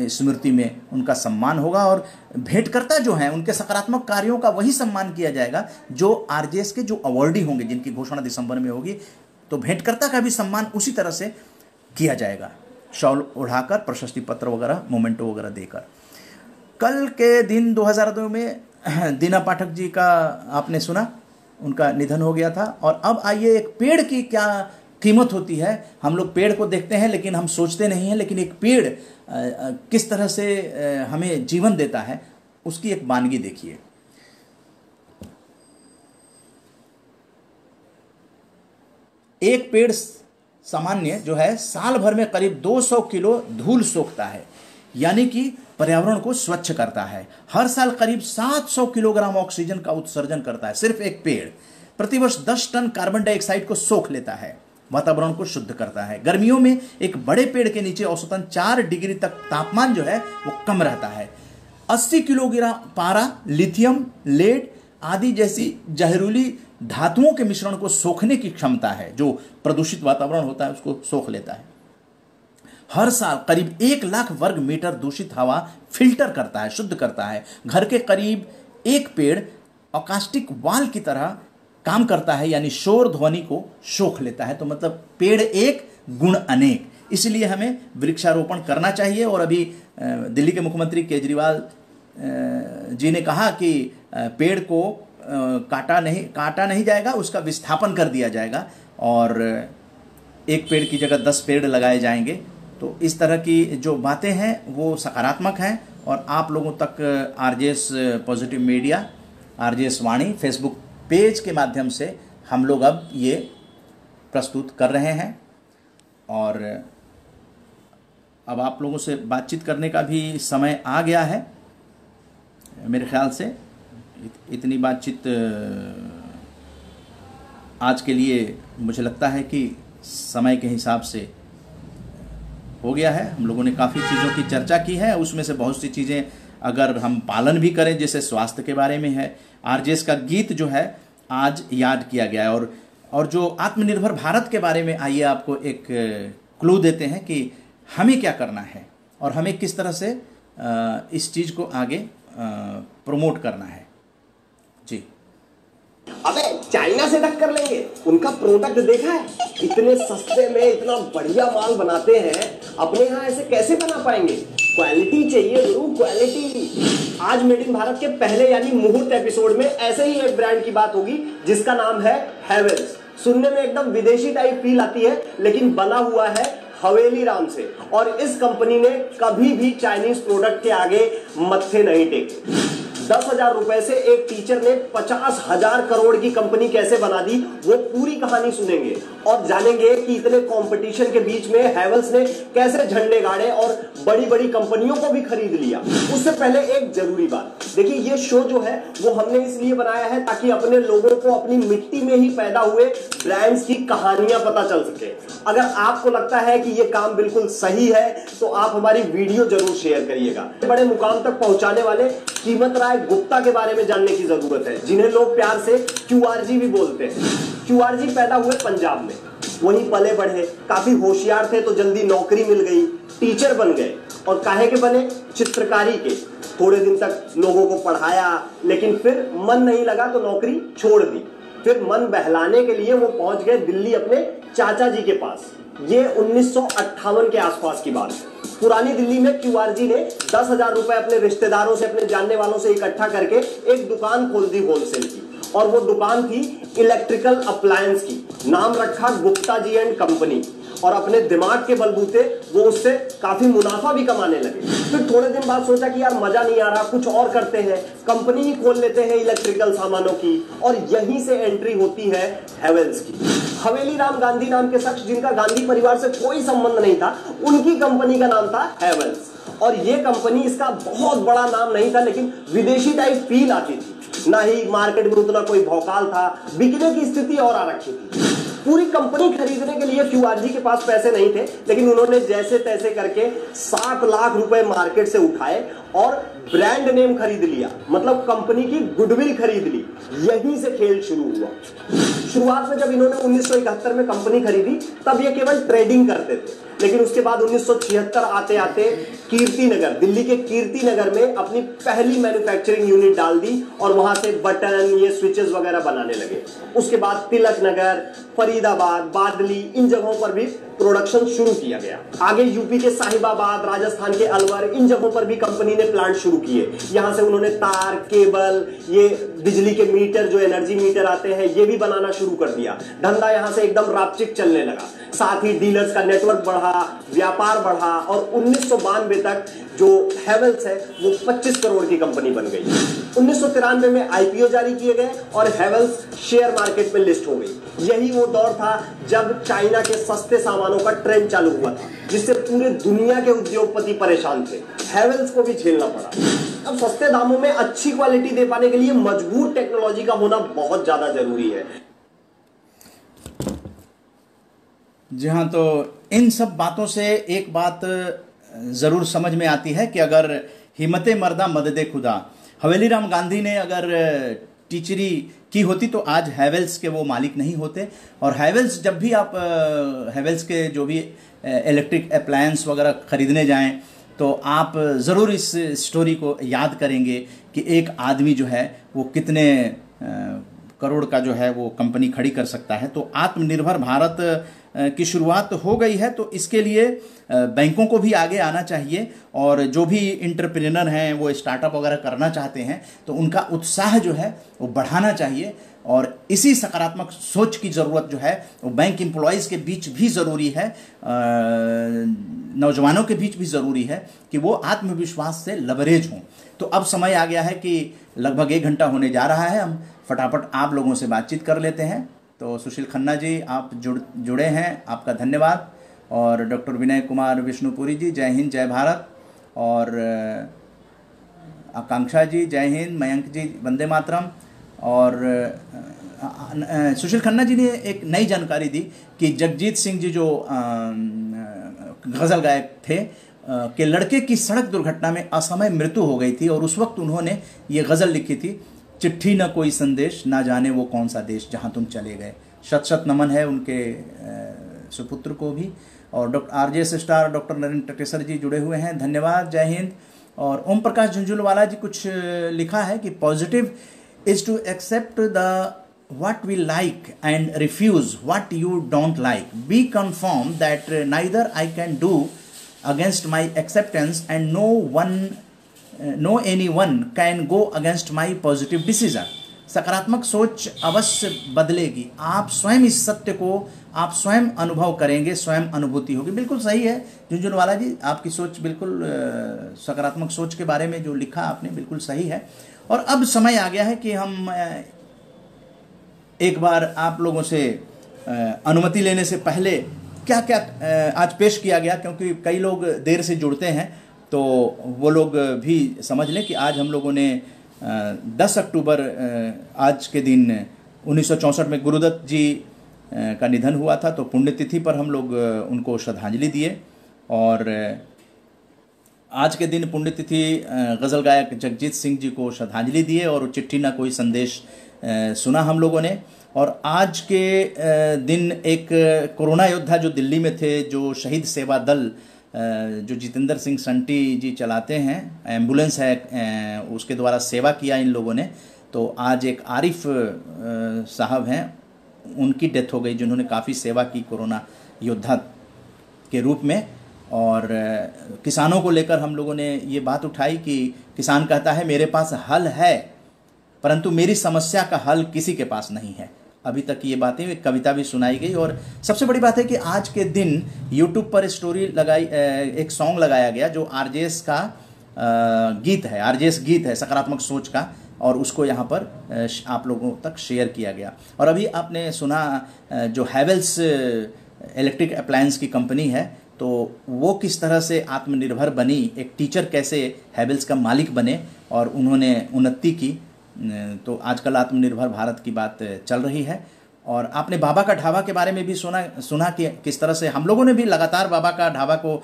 स्मृति में उनका सम्मान होगा और भेंटकर्ता जो हैं उनके सकारात्मक कार्यों का वही सम्मान किया जाएगा जो आरजेएस के जो अवॉर्डी होंगे जिनकी घोषणा दिसंबर में होगी। तो भेंटकर्ता का भी सम्मान उसी तरह से किया जाएगा, शॉल उड़ाकर, प्रशस्ति पत्र वगैरह, मोमेंटो वगैरह देकर। कल के दिन 2002 में दीना पाठक जी का आपने सुना, उनका निधन हो गया था। और अब आइए एक पेड़ की क्या कीमत होती है। हम लोग पेड़ को देखते हैं लेकिन हम सोचते नहीं हैं, लेकिन एक पेड़ किस तरह से हमें जीवन देता है उसकी एक वानगी देखिए। एक पेड़ सामान्य जो है साल भर में करीब 200 किलो धूल सोखता है, यानी कि पर्यावरण को स्वच्छ करता है। हर साल करीब 700 किलोग्राम ऑक्सीजन का उत्सर्जन करता है सिर्फ एक पेड़। प्रतिवर्ष 10 टन कार्बन डाइऑक्साइड को सोख लेता है, वातावरण को शुद्ध करता है। गर्मियों में एक बड़े पेड़ के नीचे औसतन 4 डिग्री तक तापमान जो है वो कम रहता है। 80 किलोग्राम पारा, लिथियम, लेड आदि जैसी जहरीली धातुओं के मिश्रण को सोखने की क्षमता है, जो प्रदूषित वातावरण होता है उसको सोख लेता है। हर साल करीब 1 लाख वर्ग मीटर दूषित हवा फिल्टर करता है, शुद्ध करता है। घर के करीब एक पेड़ अकास्टिक वाल की तरह काम करता है, यानी शोर ध्वनि को सोख लेता है। तो मतलब पेड़ एक गुण अनेक, इसलिए हमें वृक्षारोपण करना चाहिए। और अभी दिल्ली के मुख्यमंत्री केजरीवाल जी ने कहा कि पेड़ को काटा नहीं जाएगा, उसका विस्थापन कर दिया जाएगा और एक पेड़ की जगह 10 पेड़ लगाए जाएंगे। तो इस तरह की जो बातें हैं वो सकारात्मक हैं और आप लोगों तक आरजेएस पॉजिटिव मीडिया, आरजेएस वाणी फेसबुक पेज के माध्यम से हम लोग अब ये प्रस्तुत कर रहे हैं। और अब आप लोगों से बातचीत करने का भी समय आ गया है। मेरे ख्याल से इतनी बातचीत आज के लिए मुझे लगता है कि समय के हिसाब से हो गया है। हम लोगों ने काफ़ी चीज़ों की चर्चा की है, उसमें से बहुत सी चीज़ें अगर हम पालन भी करें, जैसे स्वास्थ्य के बारे में है। आरजेएस का गीत जो है आज याद किया गया है। और जो आत्मनिर्भर भारत के बारे में आइए आपको एक क्लू देते हैं कि हमें क्या करना है और हमें किस तरह से इस चीज़ को आगे प्रमोट करना है। जी, अबे चाइना से टक्कर लेंगे, उनका प्रोडक्ट देखा है, इतने सस्ते में इतना बढ़िया माल बनाते हैं, अपने यहाँ ऐसे कैसे बना पाएंगे? क्वालिटी चाहिए गुरु, क्वालिटी। आज मेड इन भारत के पहले यानी मुहूर्त एपिसोड में ऐसे ही एक ब्रांड की बात होगी जिसका नाम है हेवेल्स। सुनने में एकदम विदेशी टाइप फील आती है, लेकिन बना हुआ है हवेली राम से। और इस कंपनी ने कभी भी चाइनीज प्रोडक्ट के आगे मत्थे नहीं टेके। 10,000 रुपए से एक टीचर ने 50,000 करोड़ की कंपनी कैसे बना दी, वो पूरी कहानी सुनेंगे और जानेंगे कि इतने कंपटीशन के बीच में हेवेल्स ने कैसे झंडे गाड़े और बड़ी बड़ी कंपनियों को भी खरीद लिया। उससे पहले एक जरूरी बात, देखिए ये शो जो है वो हमने इसलिए बनाया है ताकि अपने लोगों को अपनी मिट्टी में ही पैदा हुए ब्रांड्स की कहानियां पता चल सके। अगर आपको लगता है कि ये काम बिल्कुल सही है तो आप हमारी वीडियो जरूर शेयर करिएगा। बड़े मुकाम तक पहुंचाने वाले कीमत राय गुप्ता के बारे में जानने की जरूरत है, जिन्हें लोग प्यार से QRG भी बोलते हैं। QRG पैदा हुए पंजाब में, वहीं पले बढ़े, काफी होशियार थे तो जल्दी नौकरी मिल गई, टीचर बन गए और काहे के बने? चित्रकारी के। थोड़े दिन तक लोगों को पढ़ाया, लेकिन फिर मन नहीं लगा तो नौकरी छोड़ दी। फिर मन बहलाने के लिए वो पहुंच गए दिल्ली अपने चाचा जी के पास। ये 1958 के आसपास की बात है। पुरानी दिल्ली में क्यूआरजी ने 10,000 रुपए अपने रिश्तेदारों से, अपने जानने वालों से इकट्ठा करके एक दुकान खोल दी होलसेल की, और वो दुकान थी इलेक्ट्रिकल अप्लायंस की। नाम रखा गुप्ता जी एंड कंपनी, और अपने दिमाग के बलबूते वो उससे काफी मुनाफा भी कमाने लगे। फिर थोड़े दिन बाद सोचा कि यार मजा नहीं आ रहा, कुछ और करते हैं, कंपनी ही खोल लेते हैं इलेक्ट्रिकल सामानों की, और यहीं से एंट्री होती है हैवेल्स की। हवेली राम गांधी नाम के शख्स, जिनका गांधी परिवार से कोई संबंध नहीं था, उनकी कंपनी का नाम था हैवेल्स। और ये कंपनी, इसका बहुत बड़ा नाम नहीं था, लेकिन विदेशी टाइप फील आती थी। ना ही मार्केट में उतना कोई भौकाल था, बिकने की स्थिति और आ रखी थी। पूरी कंपनी खरीदने के लिए क्यूआरजी के पास पैसे नहीं थे, लेकिन उन्होंने जैसे तैसे करके 7 लाख रुपए मार्केट से उठाए और ब्रांड नेम खरीद लिया, मतलब कंपनी की गुडविल खरीद ली। यहीं से खेल शुरू हुआ। शुरुआत में जब इन्होंने 1971 में कंपनी खरीदी, तब ये केवल ट्रेडिंग करते थे, लेकिन उसके बाद 1976 आते आते कीर्तिनगर, दिल्ली के कीर्तिनगर में अपनी पहली मैन्युफैक्चरिंग यूनिट डाल दी, और वहां से बटन, ये स्विचेस वगैरह बनाने लगे। उसके बाद तिलक नगर, फरीदाबाद, बादली, इन जगहों पर भी प्रोडक्शन शुरू किया गया। आगे यूपी के साहिबाबाद, राजस्थान के अलवर, इन जगहों पर भी कंपनी ने प्लांट शुरू किए। यहां से उन्होंने तार, केबल, ये बिजली के मीटर, जो एनर्जी मीटर आते हैं, ये भी बनाना शुरू कर दिया। धंधा यहां से एकदम रापचिक चलने लगा। साथ ही डीलर्स का नेटवर्क बढ़ा, व्यापार बढ़ा, और 1992 तक जो हैवेल्स है वो 25 करोड़ की कंपनी बन गई। 1993 में आईपीओ जारी किए गए और हैवेल्स शेयर मार्केट में लिस्ट हो गई। यही वो दौर था जब चाइना के सस्ते सामानों का ट्रेंड चालू हुआ था, जिससे पूरे दुनिया के उद्योगपति परेशान थे। हैवेल्स को भी झेलना पड़ा। अब सस्ते दामों में अच्छी क्वालिटी दे पाने के लिए मजबूत टेक्नोलॉजी का होना बहुत ज्यादा जरूरी है। जी हाँ, तो इन सब बातों से एक बात ज़रूर समझ में आती है कि अगर हिम्मते मर्दा मददे खुदा, हवेली राम गांधी ने अगर टीचरी की होती तो आज हैवेल्स के वो मालिक नहीं होते। और हैवेल्स, जब भी आप हैवेल्स के जो भी इलेक्ट्रिक अप्लायंस वगैरह खरीदने जाएं, तो आप ज़रूर इस स्टोरी को याद करेंगे कि एक आदमी जो है वो कितने करोड़ का जो है वो कंपनी खड़ी कर सकता है। तो आत्मनिर्भर भारत की शुरुआत हो गई है, तो इसके लिए बैंकों को भी आगे आना चाहिए, और जो भी इंटरप्रेन्योर हैं वो स्टार्टअप वगैरह करना चाहते हैं तो उनका उत्साह जो है वो बढ़ाना चाहिए। और इसी सकारात्मक सोच की ज़रूरत जो है वो बैंक एम्प्लॉयज़ के बीच भी ज़रूरी है, नौजवानों के बीच भी ज़रूरी है कि वो आत्मविश्वास से लबरेज हों। तो अब समय आ गया है कि लगभग 1 घंटा होने जा रहा है, हम फटाफट आप लोगों से बातचीत कर लेते हैं। तो सुशील खन्ना जी, आप जुड़े हैं, आपका धन्यवाद। और डॉक्टर विनय कुमार विष्णुपुरी जी, जय हिंद जय भारत। और आकांक्षा जी, जय हिंद। मयंक जी, वंदे मातरम। और सुशील खन्ना जी ने एक नई जानकारी दी कि जगजीत सिंह जी जो गज़ल गायक थे के लड़के की सड़क दुर्घटना में असमय मृत्यु हो गई थी, और उस वक्त उन्होंने ये गज़ल लिखी थी, चिट्ठी न कोई संदेश, ना जाने वो कौन सा देश जहां तुम चले गए। शत शत नमन है उनके सुपुत्र को भी। और doctor RJ star, doctor Narendra टटेसर जी जुड़े हुए हैं, धन्यवाद, जय हिंद। और ओम प्रकाश झुंझुनवाला जी कुछ लिखा है कि positive is to accept the what we like and refuse what you don't like. Be confirmed that neither I can do against my acceptance and no anyone can go against my positive decision. सकारात्मक सोच अवश्य बदलेगी। आप स्वयं इस सत्य को आप स्वयं अनुभव करेंगे, स्वयं अनुभूति होगी। बिल्कुल सही है झुंझुनवाला जी, आपकी सोच बिल्कुल सकारात्मक सोच के बारे में जो लिखा आपने बिल्कुल सही है। और अब समय आ गया है कि हम एक बार आप लोगों से अनुमति लेने से पहले क्या क्या आज पेश किया गया, क्योंकि कई लोग देर से जुड़ते हैं, तो वो लोग भी समझ लें कि आज हम लोगों ने 10 अक्टूबर आज के दिन 1964 में गुरुदत्त जी का निधन हुआ था, तो पुण्यतिथि पर हम लोग उनको श्रद्धांजलि दिए। और आज के दिन पुण्यतिथि गज़ल गायक जगजीत सिंह जी को श्रद्धांजलि दिए, और चिट्ठी ना कोई संदेश सुना हम लोगों ने। और आज के दिन एक कोरोना योद्धा जो दिल्ली में थे, जो शहीद सेवा दल जो जितेंद्र सिंह संटी जी चलाते हैं, एम्बुलेंस है, उसके द्वारा सेवा किया इन लोगों ने। तो आज एक आरिफ साहब हैं, उनकी डेथ हो गई, जिन्होंने काफ़ी सेवा की कोरोना योद्धा के रूप में। और किसानों को लेकर हम लोगों ने ये बात उठाई कि किसान कहता है मेरे पास हल है, परंतु मेरी समस्या का हल किसी के पास नहीं है। अभी तक ये बातें, एक कविता भी सुनाई गई। और सबसे बड़ी बात है कि आज के दिन यूट्यूब पर स्टोरी लगाई, एक सॉन्ग लगाया गया जो आरजेएस का गीत है, आरजेएस गीत है सकारात्मक सोच का, और उसको यहाँ पर आप लोगों तक शेयर किया गया। और अभी आपने सुना जो हैवेल्स इलेक्ट्रिक अप्लायंस की कंपनी है, तो वो किस तरह से आत्मनिर्भर बनी, एक टीचर कैसे हैवेल्स का मालिक बने और उन्होंने उन्नति की। तो आजकल आत्मनिर्भर भारत की बात चल रही है। और आपने बाबा का ढाबा के बारे में भी सुना कि किस तरह से हम लोगों ने भी लगातार बाबा का ढाबा को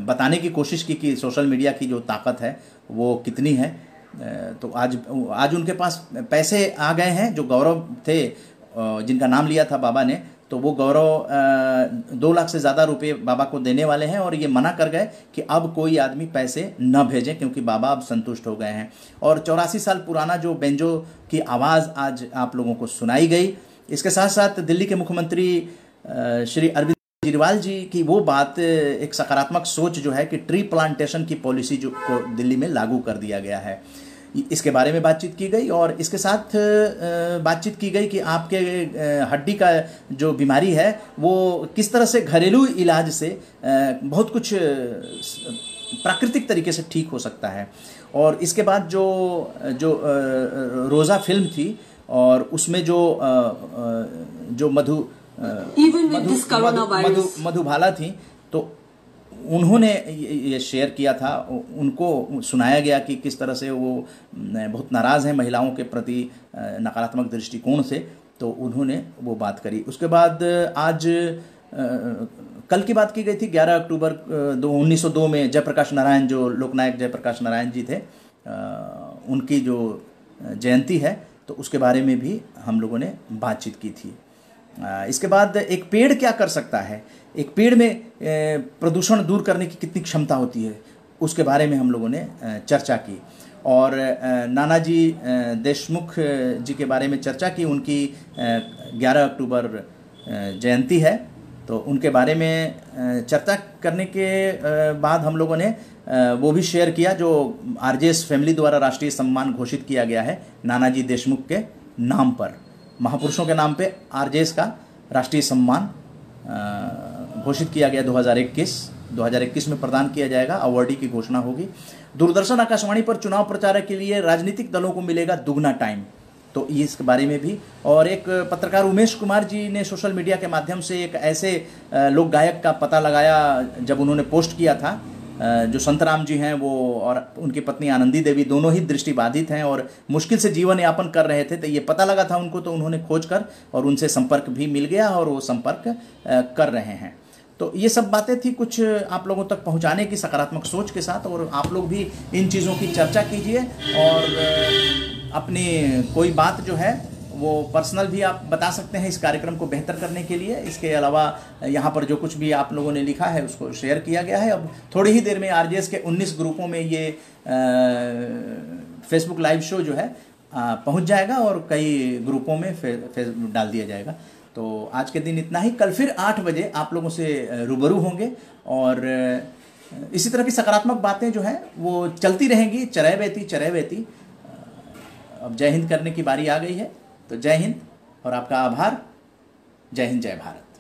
बताने की कोशिश की कि सोशल मीडिया की जो ताकत है वो कितनी है। तो आज उनके पास पैसे आ गए हैं, जो गौरव थे जिनका नाम लिया था बाबा ने, तो वो गौरव 2 लाख से ज़्यादा रुपए बाबा को देने वाले हैं। और ये मना कर गए कि अब कोई आदमी पैसे न भेजें, क्योंकि बाबा अब संतुष्ट हो गए हैं। और 84 साल पुराना जो बेंजो की आवाज़ आज आप लोगों को सुनाई गई। इसके साथ साथ दिल्ली के मुख्यमंत्री श्री अरविंद केजरीवाल जी की वो बात, एक सकारात्मक सोच जो है कि ट्री प्लांटेशन की पॉलिसी जो को दिल्ली में लागू कर दिया गया है, इसके बारे में बातचीत की गई। और इसके साथ बातचीत की गई कि आपके हड्डी का जो बीमारी है वो किस तरह से घरेलू इलाज से बहुत कुछ प्राकृतिक तरीके से ठीक हो सकता है। और इसके बाद जो रोज़ा फिल्म थी और उसमें जो मधुबाला थी, तो उन्होंने ये शेयर किया था, उनको सुनाया गया कि किस तरह से वो बहुत नाराज़ हैं महिलाओं के प्रति नकारात्मक दृष्टिकोण से, तो उन्होंने वो बात करी। उसके बाद आज कल की बात की गई थी 11 अक्टूबर 1902 में जयप्रकाश नारायण, जो लोकनायक जयप्रकाश नारायण जी थे, उनकी जो जयंती है, तो उसके बारे में भी हम लोगों ने बातचीत की थी। इसके बाद एक पेड़ क्या कर सकता है, एक पेड़ में प्रदूषण दूर करने की कितनी क्षमता होती है, उसके बारे में हम लोगों ने चर्चा की। और नानाजी देशमुख जी के बारे में चर्चा की, उनकी 11 अक्टूबर जयंती है, तो उनके बारे में चर्चा करने के बाद हम लोगों ने वो भी शेयर किया जो आरजेएस फैमिली द्वारा राष्ट्रीय सम्मान घोषित किया गया है नानाजी देशमुख के नाम पर। महापुरुषों के नाम पे आरजेएस का राष्ट्रीय सम्मान घोषित किया गया 2021 में प्रदान किया जाएगा, अवार्डी की घोषणा होगी। दूरदर्शन आकाशवाणी पर चुनाव प्रचार के लिए राजनीतिक दलों को मिलेगा दुगना टाइम, तो ये इसके बारे में भी। और एक पत्रकार उमेश कुमार जी ने सोशल मीडिया के माध्यम से एक ऐसे लोक गायक का पता लगाया, जब उन्होंने पोस्ट किया था, जो संतराम जी हैं वो और उनकी पत्नी आनंदी देवी दोनों ही दृष्टिबाधित हैं और मुश्किल से जीवन यापन कर रहे थे, तो ये पता लगा था उनको, तो उन्होंने खोज कर और उनसे संपर्क भी मिल गया और वो संपर्क कर रहे हैं। तो ये सब बातें थी कुछ आप लोगों तक पहुंचाने की सकारात्मक सोच के साथ, और आप लोग भी इन चीज़ों की चर्चा कीजिए और अपनी कोई बात जो है वो पर्सनल भी आप बता सकते हैं इस कार्यक्रम को बेहतर करने के लिए। इसके अलावा यहाँ पर जो कुछ भी आप लोगों ने लिखा है उसको शेयर किया गया है। अब थोड़ी ही देर में आरजेएस के 19 ग्रुपों में ये फेसबुक लाइव शो जो है पहुँच जाएगा और कई ग्रुपों में डाल दिया जाएगा। तो आज के दिन इतना ही। कल फिर 8 बजे आप लोगों से रूबरू होंगे और इसी तरह की सकारात्मक बातें जो हैं वो चलती रहेंगी, चरह बेती। अब जय हिंद करने की बारी आ गई है, तो जय हिंद और आपका आभार। जय हिंद, जय भारत।